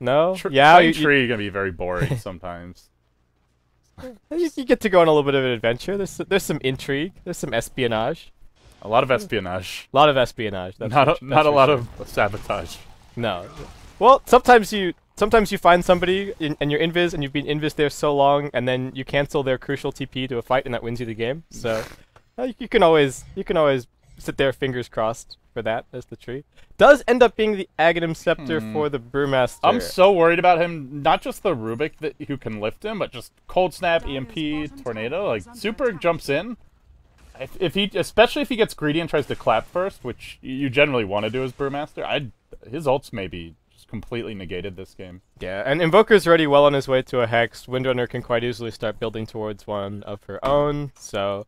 No? Yeah, tree gonna be very boring sometimes. You get to go on a little bit of an adventure. There's some intrigue. There's some espionage. A lot of espionage. A lot of espionage. Not a lot of sabotage. No. Well, sometimes you find somebody and you're invis, and you've been invis there so long, and then you cancel their crucial TP to a fight, and that wins you the game. So you can always sit there, fingers crossed for that as the tree. Does end up being the Aghanim Scepter for the Brewmaster. I'm so worried about him. Not just the Rubik who can lift him, but just Cold Snap, EMP, Tornado. Like, Super jumps in. Especially if he gets greedy and tries to clap first, which you generally want to do as Brewmaster, his ults may be just completely negated this game. Yeah, and Invoker's already well on his way to a Hex. Windrunner can quite easily start building towards one of her own, so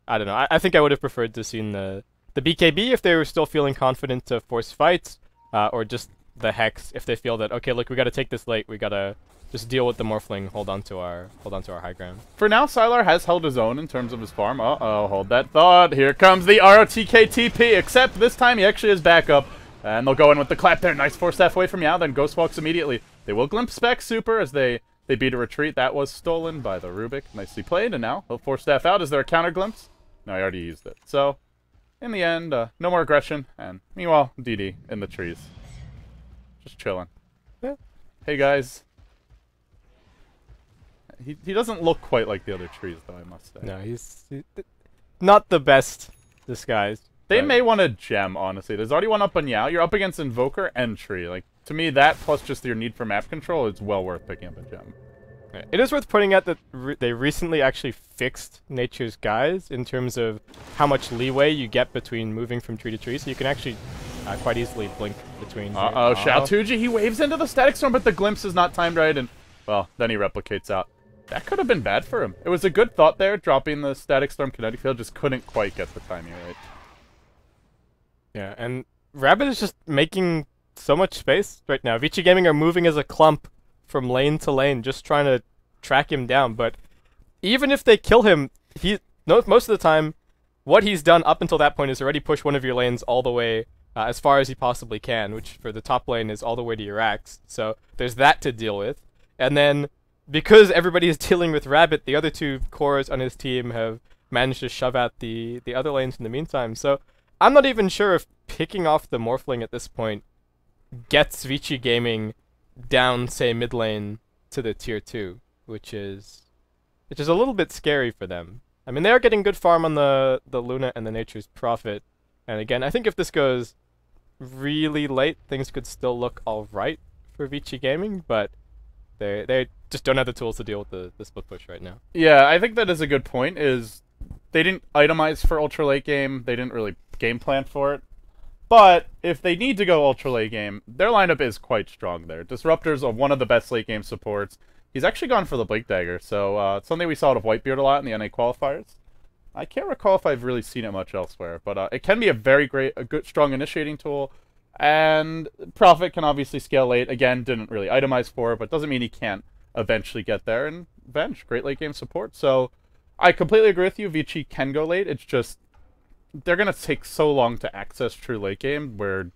I don't know. I think I would have preferred to have seen the BKB if they were still feeling confident to force fights, or just the Hex if they feel that, okay, look, we got to take this late, we got to just deal with the Morphling, hold on to our high ground. For now, Sylar has held his own in terms of his farm. Uh-oh, hold that thought. Here comes the ROTK TP, except this time he actually has backup. And they'll go in with the clap there. Nice force halfway from Yao, then Ghost Walks immediately. They will glimpse back Super as they beat a retreat. That was stolen by the Rubik. Nicely played, and now he'll force staff out. Is there a counter glimpse? No, he already used it. So, in the end, no more aggression, and meanwhile, DD in the trees. Just chilling. Yeah. Hey guys. He doesn't look quite like the other trees, though, I must say. No, he's not the best disguised. They may want to gem, honestly. There's already one up on Yao. You're up against Invoker and Tree. Like, to me, that plus just your need for map control is well worth picking up a gem. It is worth pointing out that they recently actually fixed Nature's Guise in terms of how much leeway you get between moving from tree to tree, so you can actually quite easily blink between. Uh-oh, Xiaotuji, he waves into the Static Storm, but the glimpse is not timed right, and, well, then he replicates out. That could have been bad for him. It was a good thought there, dropping the Static Storm kinetic field, just couldn't quite get the timing right. Yeah, and Rabbit is just making so much space right now. Vici Gaming are moving as a clump from lane to lane, just trying to track him down. But even if they kill him, most of the time, what he's done up until that point is already push one of your lanes all the way as far as he possibly can, which for the top lane is all the way to your axe. So there's that to deal with. And then, because everybody is dealing with Rabbit, the other two cores on his team have managed to shove out the other lanes in the meantime. So I'm not even sure if picking off the Morphling at this point gets Vici Gaming down, say, mid lane to the tier 2, which is a little bit scary for them. I mean, they are getting good farm on the Luna and the Nature's Prophet, and again, I think if this goes really late, things could still look alright for Vici Gaming, but they just don't have the tools to deal with the split push right now. Yeah, I think that is a good point, is they didn't itemize for ultra late game, they didn't really game plan for it. But if they need to go ultra late game, their lineup is quite strong there. Disruptor's one of the best late game supports. He's actually gone for the Blink Dagger, so it's something we saw out of Whitebeard a lot in the NA qualifiers. I can't recall if I've really seen it much elsewhere, but it can be a good, strong initiating tool. And Prophet can obviously scale late. Again, didn't really itemize for it, but doesn't mean he can't eventually get there. And Venge, great late game support. So I completely agree with you. Vici can go late. It's just they're going to take so long to access true late game where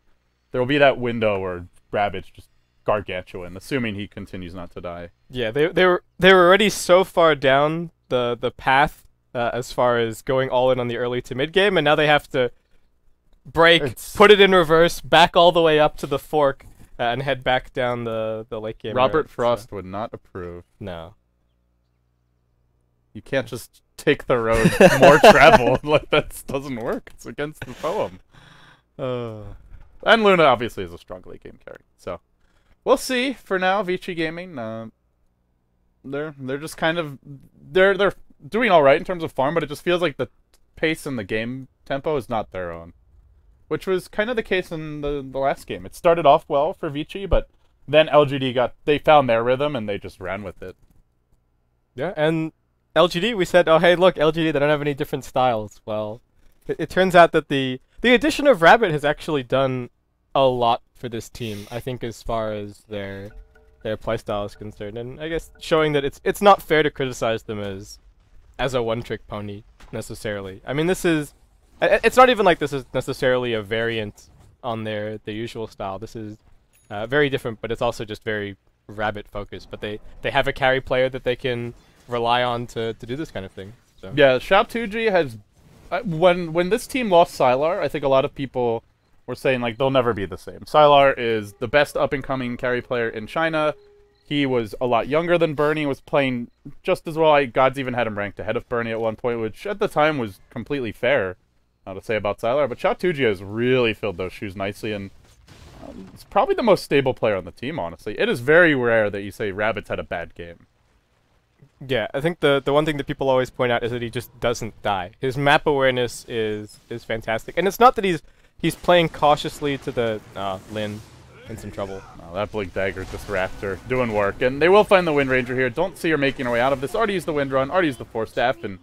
there will be that window where Rabbit's just gargantuan, assuming he continues not to die. Yeah, they were already so far down the path as far as going all in on the early to mid game, and now they have to break, put it in reverse, back all the way up to the fork, and head back down the late game. Robert Frost would not approve. No. You can't just take the road more travel. Like, that doesn't work. It's against the poem. And Luna obviously is a strong late game carry. So we'll see. For now, Vici Gaming, they're just kind of they're doing all right in terms of farm, but it just feels like the pace and the game tempo is not their own, which was kind of the case in the last game. It started off well for Vici, but then LGD they found their rhythm and they just ran with it. Yeah, and LGD, we said, oh hey, look, LGD, they don't have any different styles. Well, it turns out that the addition of Rabbit has actually done a lot for this team, I think, as far as their playstyle is concerned, and I guess showing that it's not fair to criticize them as a one-trick pony necessarily. I mean, it's not even like this is necessarily a variant on their usual style. This is very different, but it's also just very Rabbit focused. But they have a carry player that they can rely on to do this kind of thing. So. Yeah, Xiaotuji has when this team lost Sylar, I think a lot of people were saying like they'll never be the same. Sylar is the best up-and-coming carry player in China. He was a lot younger than Bernie, was playing just as well. Gods even had him ranked ahead of Bernie at one point, which at the time was completely fair to say about Sylar. But Xiaotuji has really filled those shoes nicely, and it's probably the most stable player on the team, honestly. It is very rare that you say Rabbit's had a bad game. Yeah, I think the one thing that people always point out is that he just doesn't die. His map awareness is fantastic. And it's not that he's playing cautiously to the... Lin in some trouble. Oh, that Blink Dagger just Raptor doing work. And they will find the Wind Ranger here. Don't see her making her way out of this. Already used the Wind Run, already used the Force Staff, and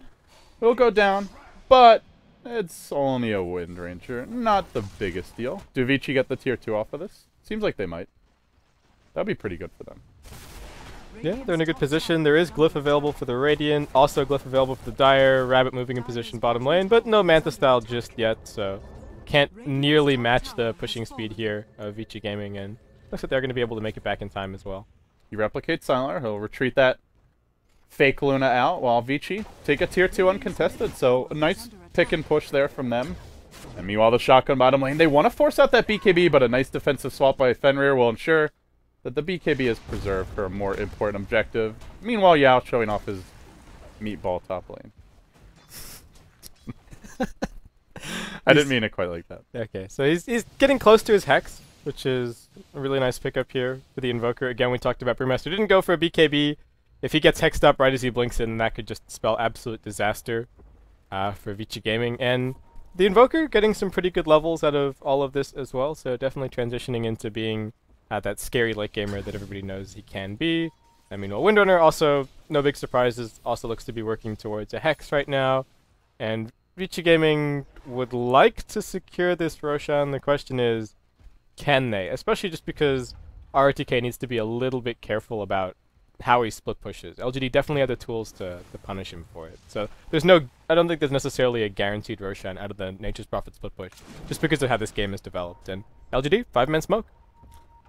it'll go down. But it's only a Wind Ranger. Not the biggest deal. Do Vici get the tier 2 off of this? Seems like they might. That'd be pretty good for them. Yeah, they're in a good position. There is Glyph available for the Radiant, also Glyph available for the Dire, Rabbit moving in position bottom lane, but no Manta style just yet, so can't nearly match the pushing speed here of Vici Gaming, and looks like they're going to be able to make it back in time as well. He replicates Sylar, he'll retreat that fake Luna out, while Vici take a tier 2 uncontested, so a nice pick and push there from them. And meanwhile, the shotgun bottom lane, they want to force out that BKB, but a nice defensive swap by Fenrir will ensure that the BKB is preserved for a more important objective. Meanwhile, Yao showing off his meatball top lane. I didn't mean it quite like that. Okay, so he's getting close to his Hex, which is a really nice pickup here for the Invoker. Again, we talked about Brewmaster didn't go for a BKB. If he gets hexed up right as he blinks in, that could just spell absolute disaster for Vici Gaming. And the Invoker getting some pretty good levels out of all of this as well, so definitely transitioning into being that scary late gamer that everybody knows he can be. I mean, well, Windrunner also, no big surprises, also looks to be working towards a Hex right now. And Vici Gaming would like to secure this Roshan. The question is, can they? Especially just because RTK needs to be a little bit careful about how he split pushes. LGD definitely had the tools to punish him for it. So there's no, I don't think there's necessarily a guaranteed Roshan out of the Nature's Prophet split push, just because of how this game is developed. And LGD, 5-man smoke.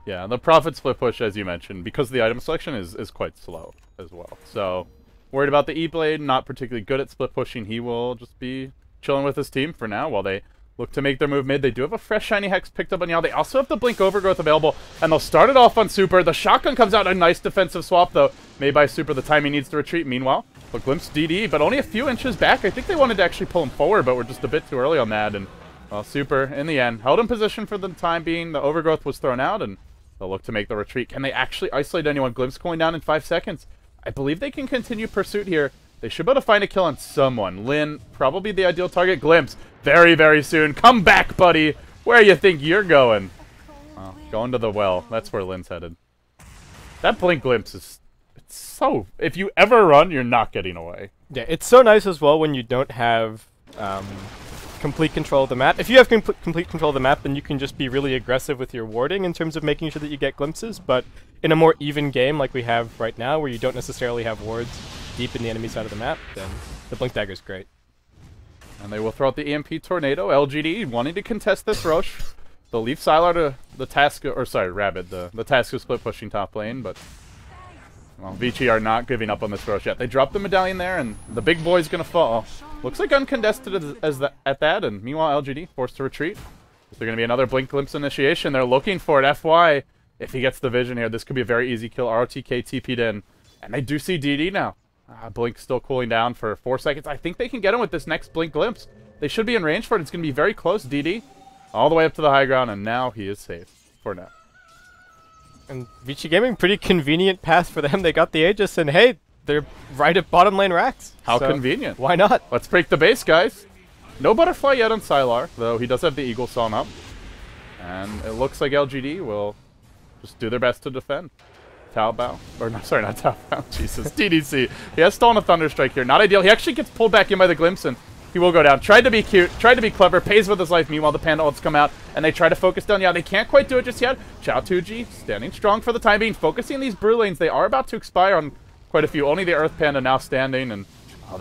Yeah, the Prophet split push, as you mentioned, because the item selection is quite slow as well. So, worried about the E-Blade, not particularly good at split pushing. He will just be chilling with his team for now while they look to make their move mid. They do have a fresh shiny Hex picked up on Yao. They also have the Blink Overgrowth available, and they'll start it off on Super. The shotgun comes out, a nice defensive swap, though, made by Super. The time he needs to retreat. Meanwhile, a glimpse DD, but only a few inches back. I think they wanted to actually pull him forward, but we're just a bit too early on that. And, well, Super, in the end, held in position for the time being. The Overgrowth was thrown out, and they'll look to make the retreat. Can they actually isolate anyone? Glimpse going down in 5 seconds. I believe they can continue pursuit here. They should be able to find a kill on someone. Lin, probably the ideal target. Glimpse, very, very soon. Come back, buddy. Where you think you're going? Oh, going to the well. That's where Lin's headed. That Blink Glimpse is... It's so... If you ever run, you're not getting away. Yeah, it's so nice as well when you don't have complete control of the map. If you have complete control of the map, then you can just be really aggressive with your warding in terms of making sure that you get glimpses. But in a more even game like we have right now, where you don't necessarily have wards deep in the enemy side of the map, then the Blink Dagger is great. And they will throw out the EMP Tornado. LGD wanting to contest this Roche. They'll leave Sylar to the task, or sorry, Rabbit, the task of split pushing top lane, but well, Vici are not giving up on this Roche yet. They drop the medallion there, and the big boy's gonna fall. Looks like uncontested at that, and meanwhile LGD forced to retreat. Is there gonna be another Blink Glimpse initiation? They're looking for it. FY, if he gets the vision here, this could be a very easy kill. ROTK TP'd in, and they do see DD now. Blink still cooling down for 4 seconds. I think they can get him with this next Blink Glimpse. They should be in range for it. It's going to be very close. DD all the way up to the high ground, and now he is safe for now. And Vici Gaming, pretty convenient path for them. They got the Aegis, and hey, they're right at bottom lane racks. How so convenient. Why not? Let's break the base, guys. No Butterfly yet on Sylar, though he does have the Eagle Song up. And it looks like LGD will just do their best to defend. Taobao. Or, no, sorry, not Taobao. Jesus. DDC. He has stolen a Thunderstrike here. Not ideal. He actually gets pulled back in by the Glimpse, and he will go down. Tried to be cute. Tried to be clever. Pays with his life. Meanwhile, the Panda ults come out, and they try to focus down. Yeah, they can't quite do it just yet. Chao2G standing strong for the time being. Focusing these brew lanes. They are about to expire on quite a few. Only the Earth Panda now standing, and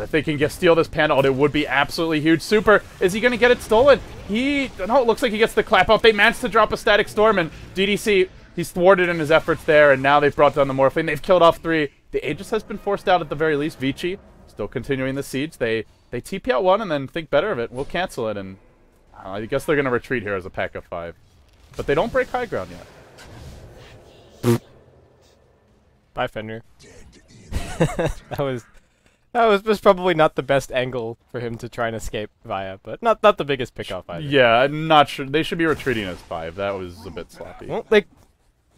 if they can steal this Panda ult, it would be absolutely huge. Super. Is he going to get it stolen? No, it looks like he gets the clap out. They managed to drop a Static Storm, and DDC... He's thwarted in his efforts there, and now they've brought down the Morphling. They've killed off 3. The Aegis has been forced out at the very least. Vici still continuing the siege. They TP out 1 and then think better of it. We'll cancel it, and I guess they're going to retreat here as a pack of 5. But they don't break high ground yet. Bye, Fenrir. That was probably not the best angle for him to try and escape via, but not the biggest pickoff either. Yeah, I'm not sure. They should be retreating as 5. That was a bit sloppy. Well,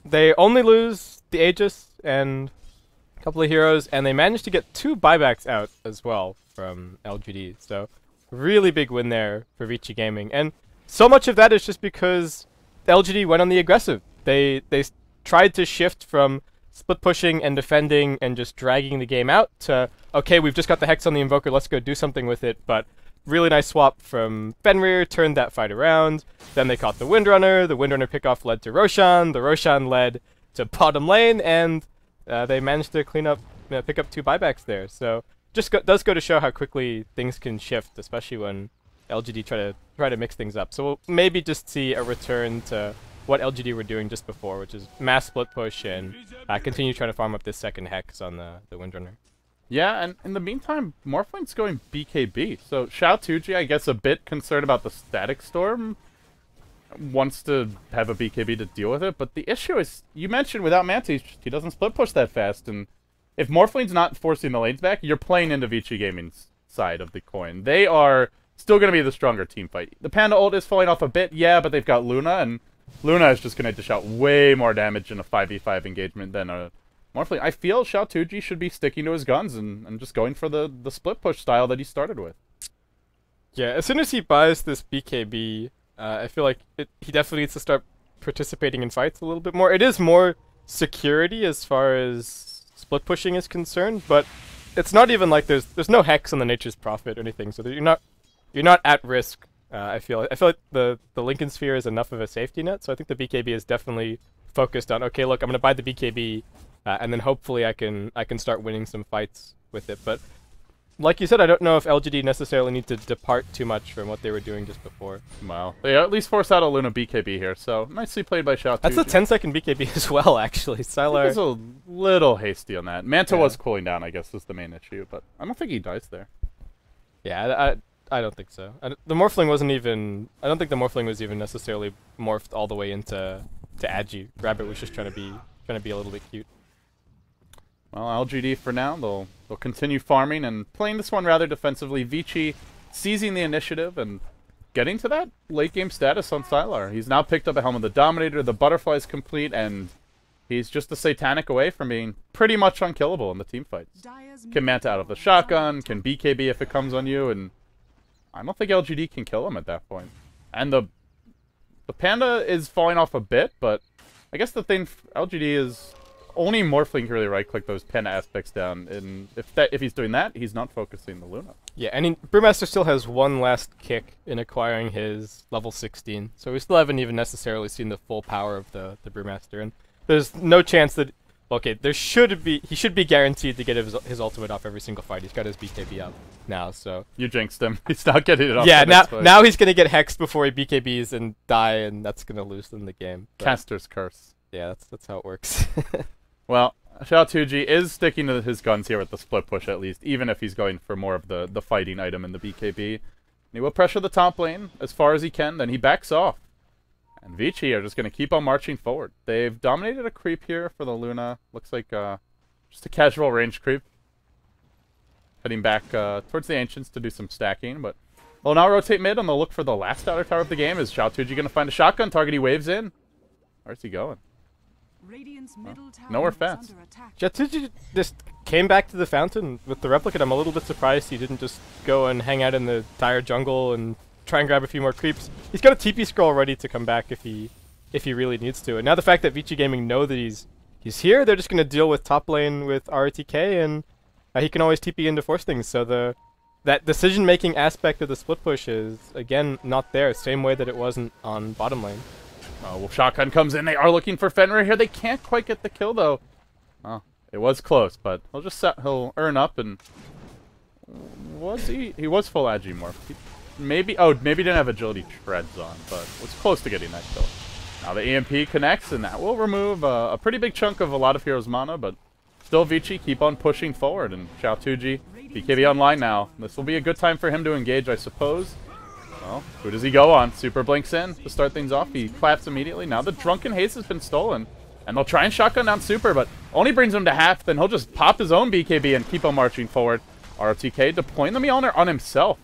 they only lose the Aegis and a couple of heroes, and they managed to get 2 buybacks out as well from LGD. So, really big win there for Vici Gaming. And so much of that is just because LGD went on the aggressive. They tried to shift from split pushing and defending and just dragging the game out to, okay, we've just got the Hex on the Invoker, let's go do something with it. But really nice swap from Fenrir, turned that fight around. Then they caught the Windrunner pickoff led to Roshan, the Roshan led to bottom lane, and they managed to pick up 2 buybacks there. So just does go to show how quickly things can shift, especially when LGD try to mix things up. So we'll maybe just see a return to what LGD were doing just before, which is mass split push and continue trying to farm up this second Hex on the Windrunner. Yeah, and in the meantime, Morphling's going BKB. So Chao2G, I guess, a bit concerned about the Static Storm. wants to have a BKB to deal with it, but the issue is, you mentioned without Manta, he doesn't split push that fast, and if Morphling's not forcing the lanes back, you're playing into Vici Gaming's side of the coin. They are still going to be the stronger team fight. The Panda ult is falling off a bit, yeah, but they've got Luna, and Luna is just going to dish out way more damage in a 5v5 engagement than a Morphling. I feel Xiaotuji should be sticking to his guns and just going for the split push style that he started with. Yeah, as soon as he buys this BKB, I feel like he definitely needs to start participating in fights a little bit more. It is more security as far as split pushing is concerned, but it's not even like there's no hex on the Nature's Prophet or anything, so you're not at risk. I feel like the Lincoln Sphere is enough of a safety net, so I think the BKB is definitely focused on, okay, look, I'm gonna buy the BKB, and then hopefully I can start winning some fights with it. But like you said, I don't know if LGD necessarily need to depart too much from what they were doing just before. Well, they at least force out a Luna BKB here, so nicely played by Xiaotuji. That's a 10-second BKB as well, actually. Sylar was a little hasty on that. Manta was cooling down, I guess, is the main issue, but I don't think he dies there. Yeah, I don't think so. The Morphling wasn't even... I don't think the Morphling was even necessarily morphed all the way into Agi. Rabbit was just trying to be a little bit cute. Well, LGD for now, they'll continue farming and playing this one rather defensively. Vici seizing the initiative and getting to that late game status on Sylar. He's now picked up a Helm of the Dominator, the Butterfly's complete, and he's just a Satanic away from being pretty much unkillable in the team fights. Can Manta out of the shotgun, can BKB if it comes on you, and I don't think LGD can kill him at that point. And the Panda is falling off a bit, but I guess the thing for LGD is only Morphling can really right-click those Panda aspects down, and if he's doing that, he's not focusing the Luna. Yeah, and Brewmaster still has one last kick in acquiring his level 16, so we still haven't even necessarily seen the full power of the Brewmaster, and there's no chance that... Okay, he should be guaranteed to get his ultimate off every single fight. He's got his BKB up now, so... You jinxed him. He's not getting it off. Yeah, now he's going to get hexed before he BKBs and die, and that's going to lose them the game. But Caster's curse. Yeah, that's how it works. Well, Xiaotuji is sticking to his guns here with the split push at least, even if he's going for more of the fighting item in the BKB. He will pressure the top lane as far as he can, then he backs off. And Vici are just going to keep on marching forward. They've dominated a creep here for the Luna. Looks like just a casual range creep. Heading back towards the Ancients to do some stacking, but they'll now rotate mid and they'll look for the last outer tower of the game. Is Xiaotuji going to find a shotgun target? He waves in. Where's he going? Nowhere fast. Xiaotuji just came back to the fountain with the replicate. I'm a little bit surprised he didn't just go and hang out in the dire jungle and try and grab a few more creeps. He's got a TP scroll ready to come back if he really needs to. And now the fact that Vici Gaming know that he's here, they're just going to deal with top lane with RTK, and he can always TP in to force things. So that decision-making aspect of the split push is, again, not there. Same way that it wasn't on bottom lane. Oh, well, shotgun comes in. They are looking for Fenrir here. They can't quite get the kill, though. Oh, it was close, but he'll earn up, and... Was he? He was full Agimorph. Maybe didn't have agility treads on, but was close to getting that kill. Now the EMP connects, and that will remove a pretty big chunk of a lot of heroes' mana, but still Vici keep on pushing forward, and Xiaotuji, BKB online now. This will be a good time for him to engage, I suppose. Well, who does he go on? Super blinks in to start things off. He claps immediately. Now the Drunken Haze has been stolen, and they'll try and shotgun down Super, but only brings him to half. Then he'll just pop his own BKB and keep on marching forward. RTK deploying the Mjolnir on himself.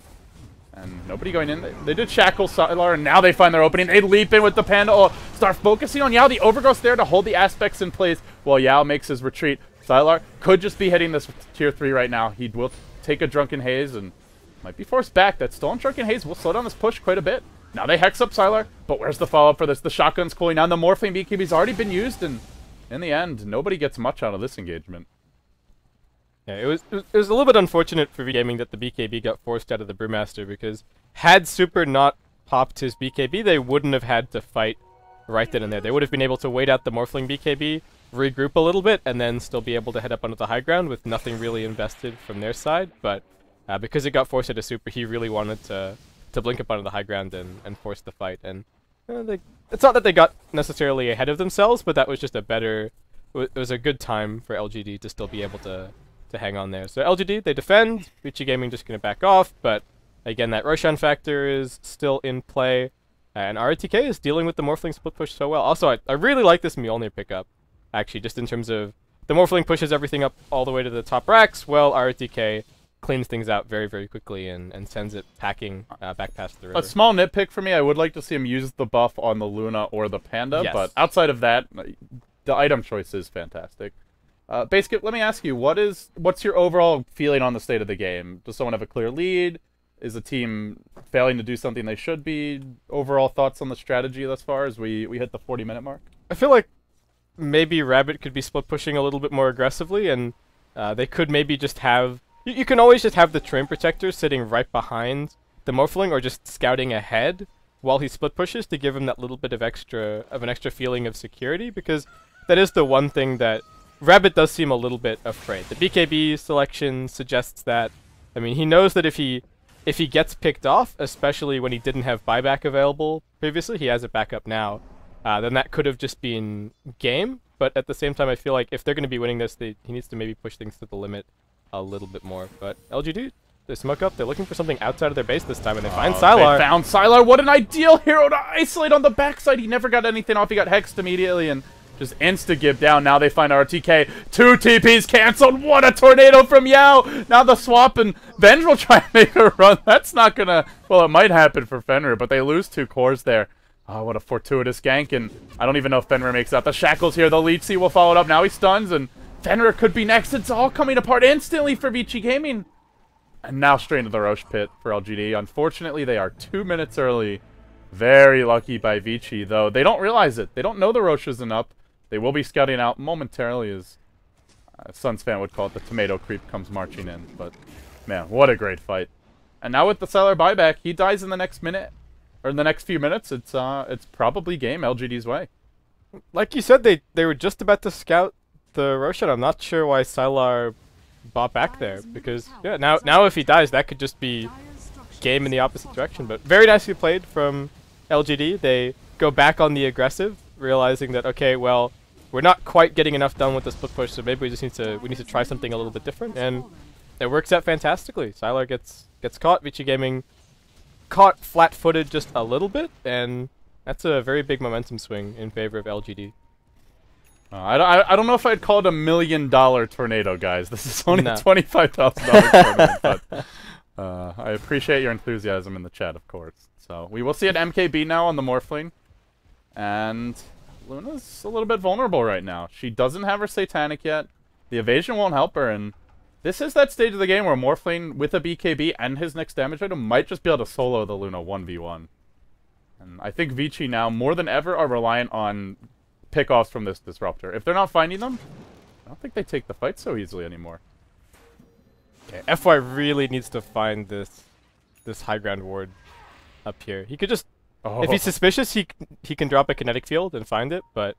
And nobody going in. They did shackle Sylar, and now they find their opening. They leap in with the Panda ult. Start focusing on Yao. The Overgrowth's there to hold the aspects in place while Yao makes his retreat. Sylar could just be hitting this tier 3 right now. He will take a Drunken Haze and might be forced back. That stolen Drunken Haze will slow down this push quite a bit. Now they hex up Sylar, but where's the follow-up for this? The shotgun's cooling down. The Morphling BKB's already been used, and in the end, nobody gets much out of this engagement. Yeah, it was a little bit unfortunate for Vici Gaming that the BKB got forced out of the Brewmaster, because had Super not popped his BKB, they wouldn't have had to fight right then and there. They would have been able to wait out the Morphling BKB, regroup a little bit, and then still be able to head up onto the high ground with nothing really invested from their side. But because it got forced out of Super, he really wanted to blink up onto the high ground and force the fight. And it's not that they got necessarily ahead of themselves, but that was just it was a good time for LGD to still be able to hang on there. So LGD, they defend. Vici Gaming just going to back off, but again, that Roshan factor is still in play. And RTK is dealing with the Morphling split push so well. Also, I really like this Mjolnir pickup, actually, just in terms of the Morphling pushes everything up all the way to the top racks, well, RTK cleans things out very, very quickly and sends it packing back past the river. A small nitpick for me, I would like to see him use the buff on the Luna or the Panda, Yes. but outside of that, the item choice is fantastic. Basket, let me ask you, what's your overall feeling on the state of the game? Does someone have a clear lead? Is the team failing to do something they should be? Overall thoughts on the strategy thus far as we hit the 40-minute mark? I feel like maybe Rabbit could be split pushing a little bit more aggressively, and they could maybe just have... You can always just have the Terrain Protector sitting right behind the Morphling, or just scouting ahead while he split pushes to give him that little bit of an extra feeling of security, because that is the one thing that Rabbit does seem a little bit afraid. The BKB selection suggests that. I mean, he knows that if he gets picked off, especially when he didn't have buyback available previously, he has it back up now, then that could have just been game. But at the same time, I feel like if they're going to be winning this, he needs to maybe push things to the limit a little bit more. But LGD, they smoke up. They're looking for something outside of their base this time, and they find Sylar. They found Sylar. What an ideal hero to isolate on the backside. He never got anything off. He got hexed immediately and just insta-gib down. Now they find RTK. 2 TPs canceled. What a tornado from Yao. Now the swap, and Venge will try and make a run. That's not going to... Well, it might happen for Fenrir, but they lose 2 cores there. Oh, what a fortuitous gank, and I don't even know if Fenrir makes out. The Shackles here. The Leech Sea will follow it up. Now he stuns, and Fenrir could be next. It's all coming apart instantly for Vici Gaming. And now straight into the Roche pit for LGD. Unfortunately, they are 2 minutes early. Very lucky by Vici, though. They don't realize it. They don't know the Roche isn't up. They will be scouting out momentarily as Suns fan would call it. The tomato creep comes marching in. But, man, what a great fight. And now with the Sylar buyback, he dies in the next minute. Or in the next few minutes. It's probably game LGD's way. Like you said, they were just about to scout the Roshan. I'm not sure why Sylar bought back there, because yeah, now if he dies, that could just be game in the opposite direction. But very nicely played from LGD. They go back on the aggressive, realizing that okay, well, we're not quite getting enough done with the split push, so maybe we just need to try something a little bit different, and it works out fantastically. Sylar gets caught. Vici Gaming caught flat-footed just a little bit, and that's a very big momentum swing in favor of LGD. I don't know if I'd call it $1 million tornado, guys. This is only a $25,000 tournament, but I appreciate your enthusiasm in the chat, of course. So we will see an MKB now on the Morphling, and Luna's a little bit vulnerable right now. She doesn't have her Satanic yet. The evasion won't help her, and this is that stage of the game where Morphling with a BKB and his next damage item might just be able to solo the Luna 1v1. And I think Vici now, more than ever, are reliant on pickoffs from this Disruptor. If they're not finding them, I don't think they take the fight so easily anymore. Okay, FY really needs to find this high ground ward up here. He could just... Oh. If he's suspicious, he can drop a kinetic field and find it, but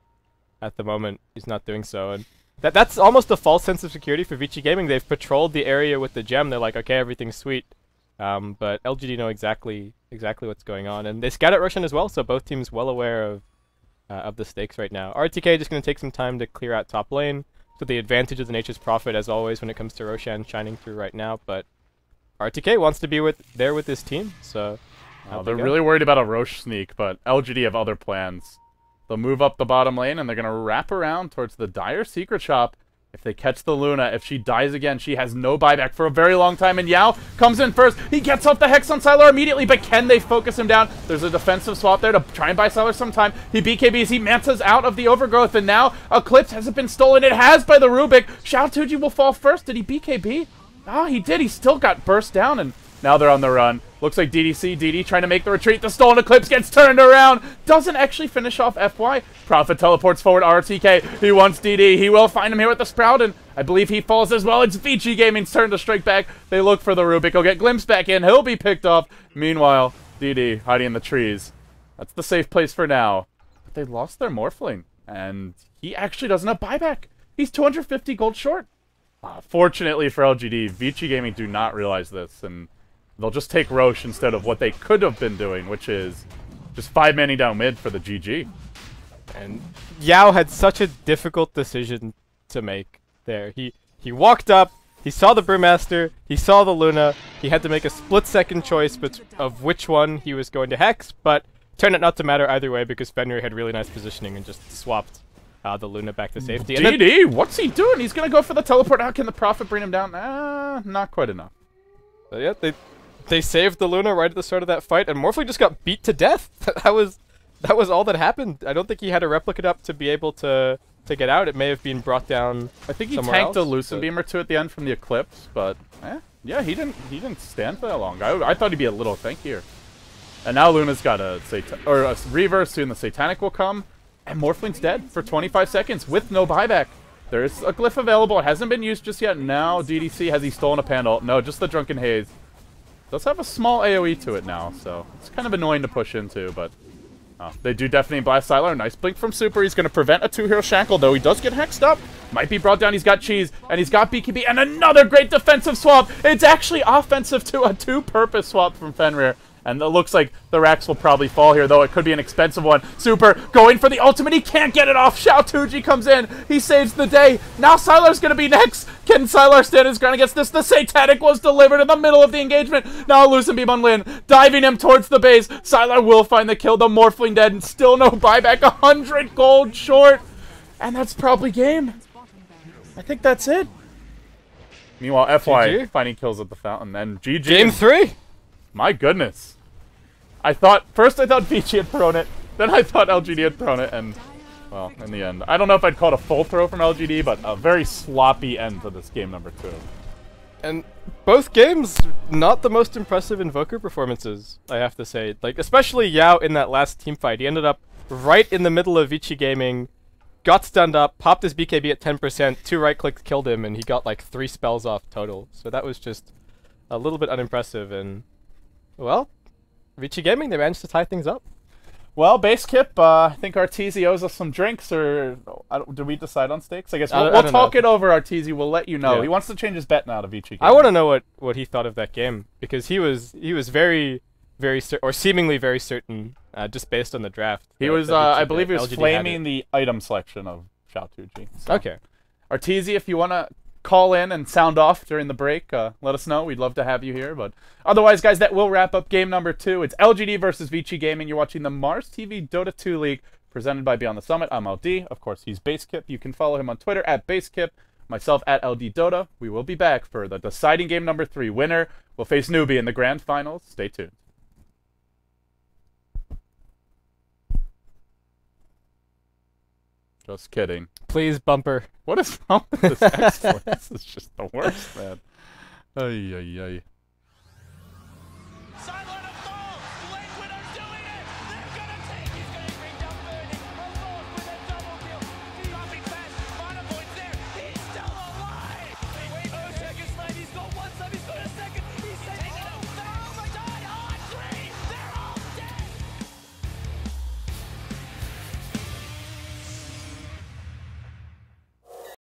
at the moment, he's not doing so. And that's almost a false sense of security for Vici Gaming. They've patrolled the area with the gem. They're like, okay, everything's sweet. But LGD know exactly what's going on. And they scout at Roshan as well, so both teams well aware of the stakes right now. RTK just going to take some time to clear out top lane. So the advantage of the Nature's Prophet, as always, when it comes to Roshan shining through right now. But RTK wants to be there with his team, so... they're really worried about a Roche sneak, but LGD have other plans. They'll move up the bottom lane, and they're going to wrap around towards the Dire Secret Shop. If they catch the Luna, if she dies again, she has no buyback for a very long time, and Yao comes in first. He gets off the Hex on Sylar immediately, but can they focus him down? There's a defensive swap there to try and buy Sylar some time. He BKBs, he mantas out of the Overgrowth, and now Eclipse hasn't been stolen. It has by the Rubik. Xiao Tuji will fall first. Did he BKB? Ah, he did. He still got burst down, and now they're on the run. Looks like DD trying to make the retreat. The stolen Eclipse gets turned around. Doesn't actually finish off FY. Prophet teleports forward RTK. He wants DD. He will find him here with the Sprout, and I believe he falls as well. It's Vici Gaming's turn to strike back. They look for the Rubik. He'll get glimpsed back in. He'll be picked off. Meanwhile, DD hiding in the trees. That's the safe place for now. But they lost their Morphling, and he actually doesn't have buyback. He's 250 gold short. Fortunately for LGD, Vici Gaming do not realize this, and they'll just take Roche instead of what they could have been doing, which is just 5-manning down mid for the GG. And Yao had such a difficult decision to make there. He walked up, he saw the Brewmaster, he saw the Luna, he had to make a split-second choice of which one he was going to hex, but turned out not to matter either way because Fenrir had really nice positioning and just swapped the Luna back to safety. DD, what's he doing? He's gonna go for the teleport. How can the Prophet bring him down? Not quite enough. Yeah, they saved the Luna right at the start of that fight, and Morphling just got beat to death. that was all that happened. I don't think he had a replicate up to be able to get out. It may have been brought down. I think he somewhere tanked else, a Lucent Beam or two at the end from the Eclipse, but yeah, he didn't stand for that long. I thought he'd be a little tankier. And now Luna's got a reverse. Soon the Satanic will come, and Morphling's dead for 25 seconds with no buyback. There's a glyph available. It hasn't been used just yet. Now DDC, has he stolen a Pandal? No, just the Drunken Haze. Does have a small AoE to it now, so it's kind of annoying to push into, but they do definitely blast Sylar. Nice blink from Super. He's going to prevent a 2-hero shackle, though. He does get hexed up. Might be brought down. He's got Cheese, and he's got BKB, and another great defensive swap. It's actually offensive to a two-purpose swap from Fenrir. And it looks like the racks will probably fall here, though it could be an expensive one. Super going for the ultimate. He can't get it off. Xiao Tuji comes in. He saves the day. Now Sylar's going to be next. Can Sylar stand his ground against this? The Satanic was delivered in the middle of the engagement. Now Lucent Beam on Lin, diving him towards the base. Sylar will find the kill. The Morphling dead, and still no buyback. 100 gold short. And that's probably game. I think that's it. Meanwhile, FY GG. finding kills at the fountain. And GG. Game 3. My goodness. First I thought Vici had thrown it, then I thought LGD had thrown it, and, well, in the end. I don't know if I'd call it a full throw from LGD, but a very sloppy end to this game number 2. And both games, not the most impressive Invoker performances, I have to say. Like, especially Yao in that last team fight. He ended up right in the middle of Vici Gaming, got stunned up, popped his BKB at 10%, 2 right-clicks killed him, and he got like 3 spells off total. So that was just a little bit unimpressive, and... well, Vici Gaming, they managed to tie things up. Well, Base Kip, I think Arteezy owes us some drinks, or did we decide on stakes? I guess we'll talk it over, Arteezy. We'll let you know. Yeah. He wants to change his bet now to Vici Gaming. I want to know what he thought of that game, because he was very, or seemingly very certain, just based on the draft. He was, I believe he was flaming the item selection of Xiao Tuji. So. Okay. Arteezy, if you want to call in and sound off during the break, let us know. We'd love to have you here. But otherwise, guys, that will wrap up game number 2. It's LGD versus Vici Gaming. You're watching the Mars TV Dota 2 League presented by Beyond the Summit. I'm LD. Of course, he's Basekip. You can follow him on Twitter at Basekip. Myself at LD Dota. We will be back for the deciding game number 3. Winner will face newbie in the grand finals. Stay tuned. Just kidding. Please, bumper. What is wrong with this excellence? This is just the worst, man. Ay, ay, ay.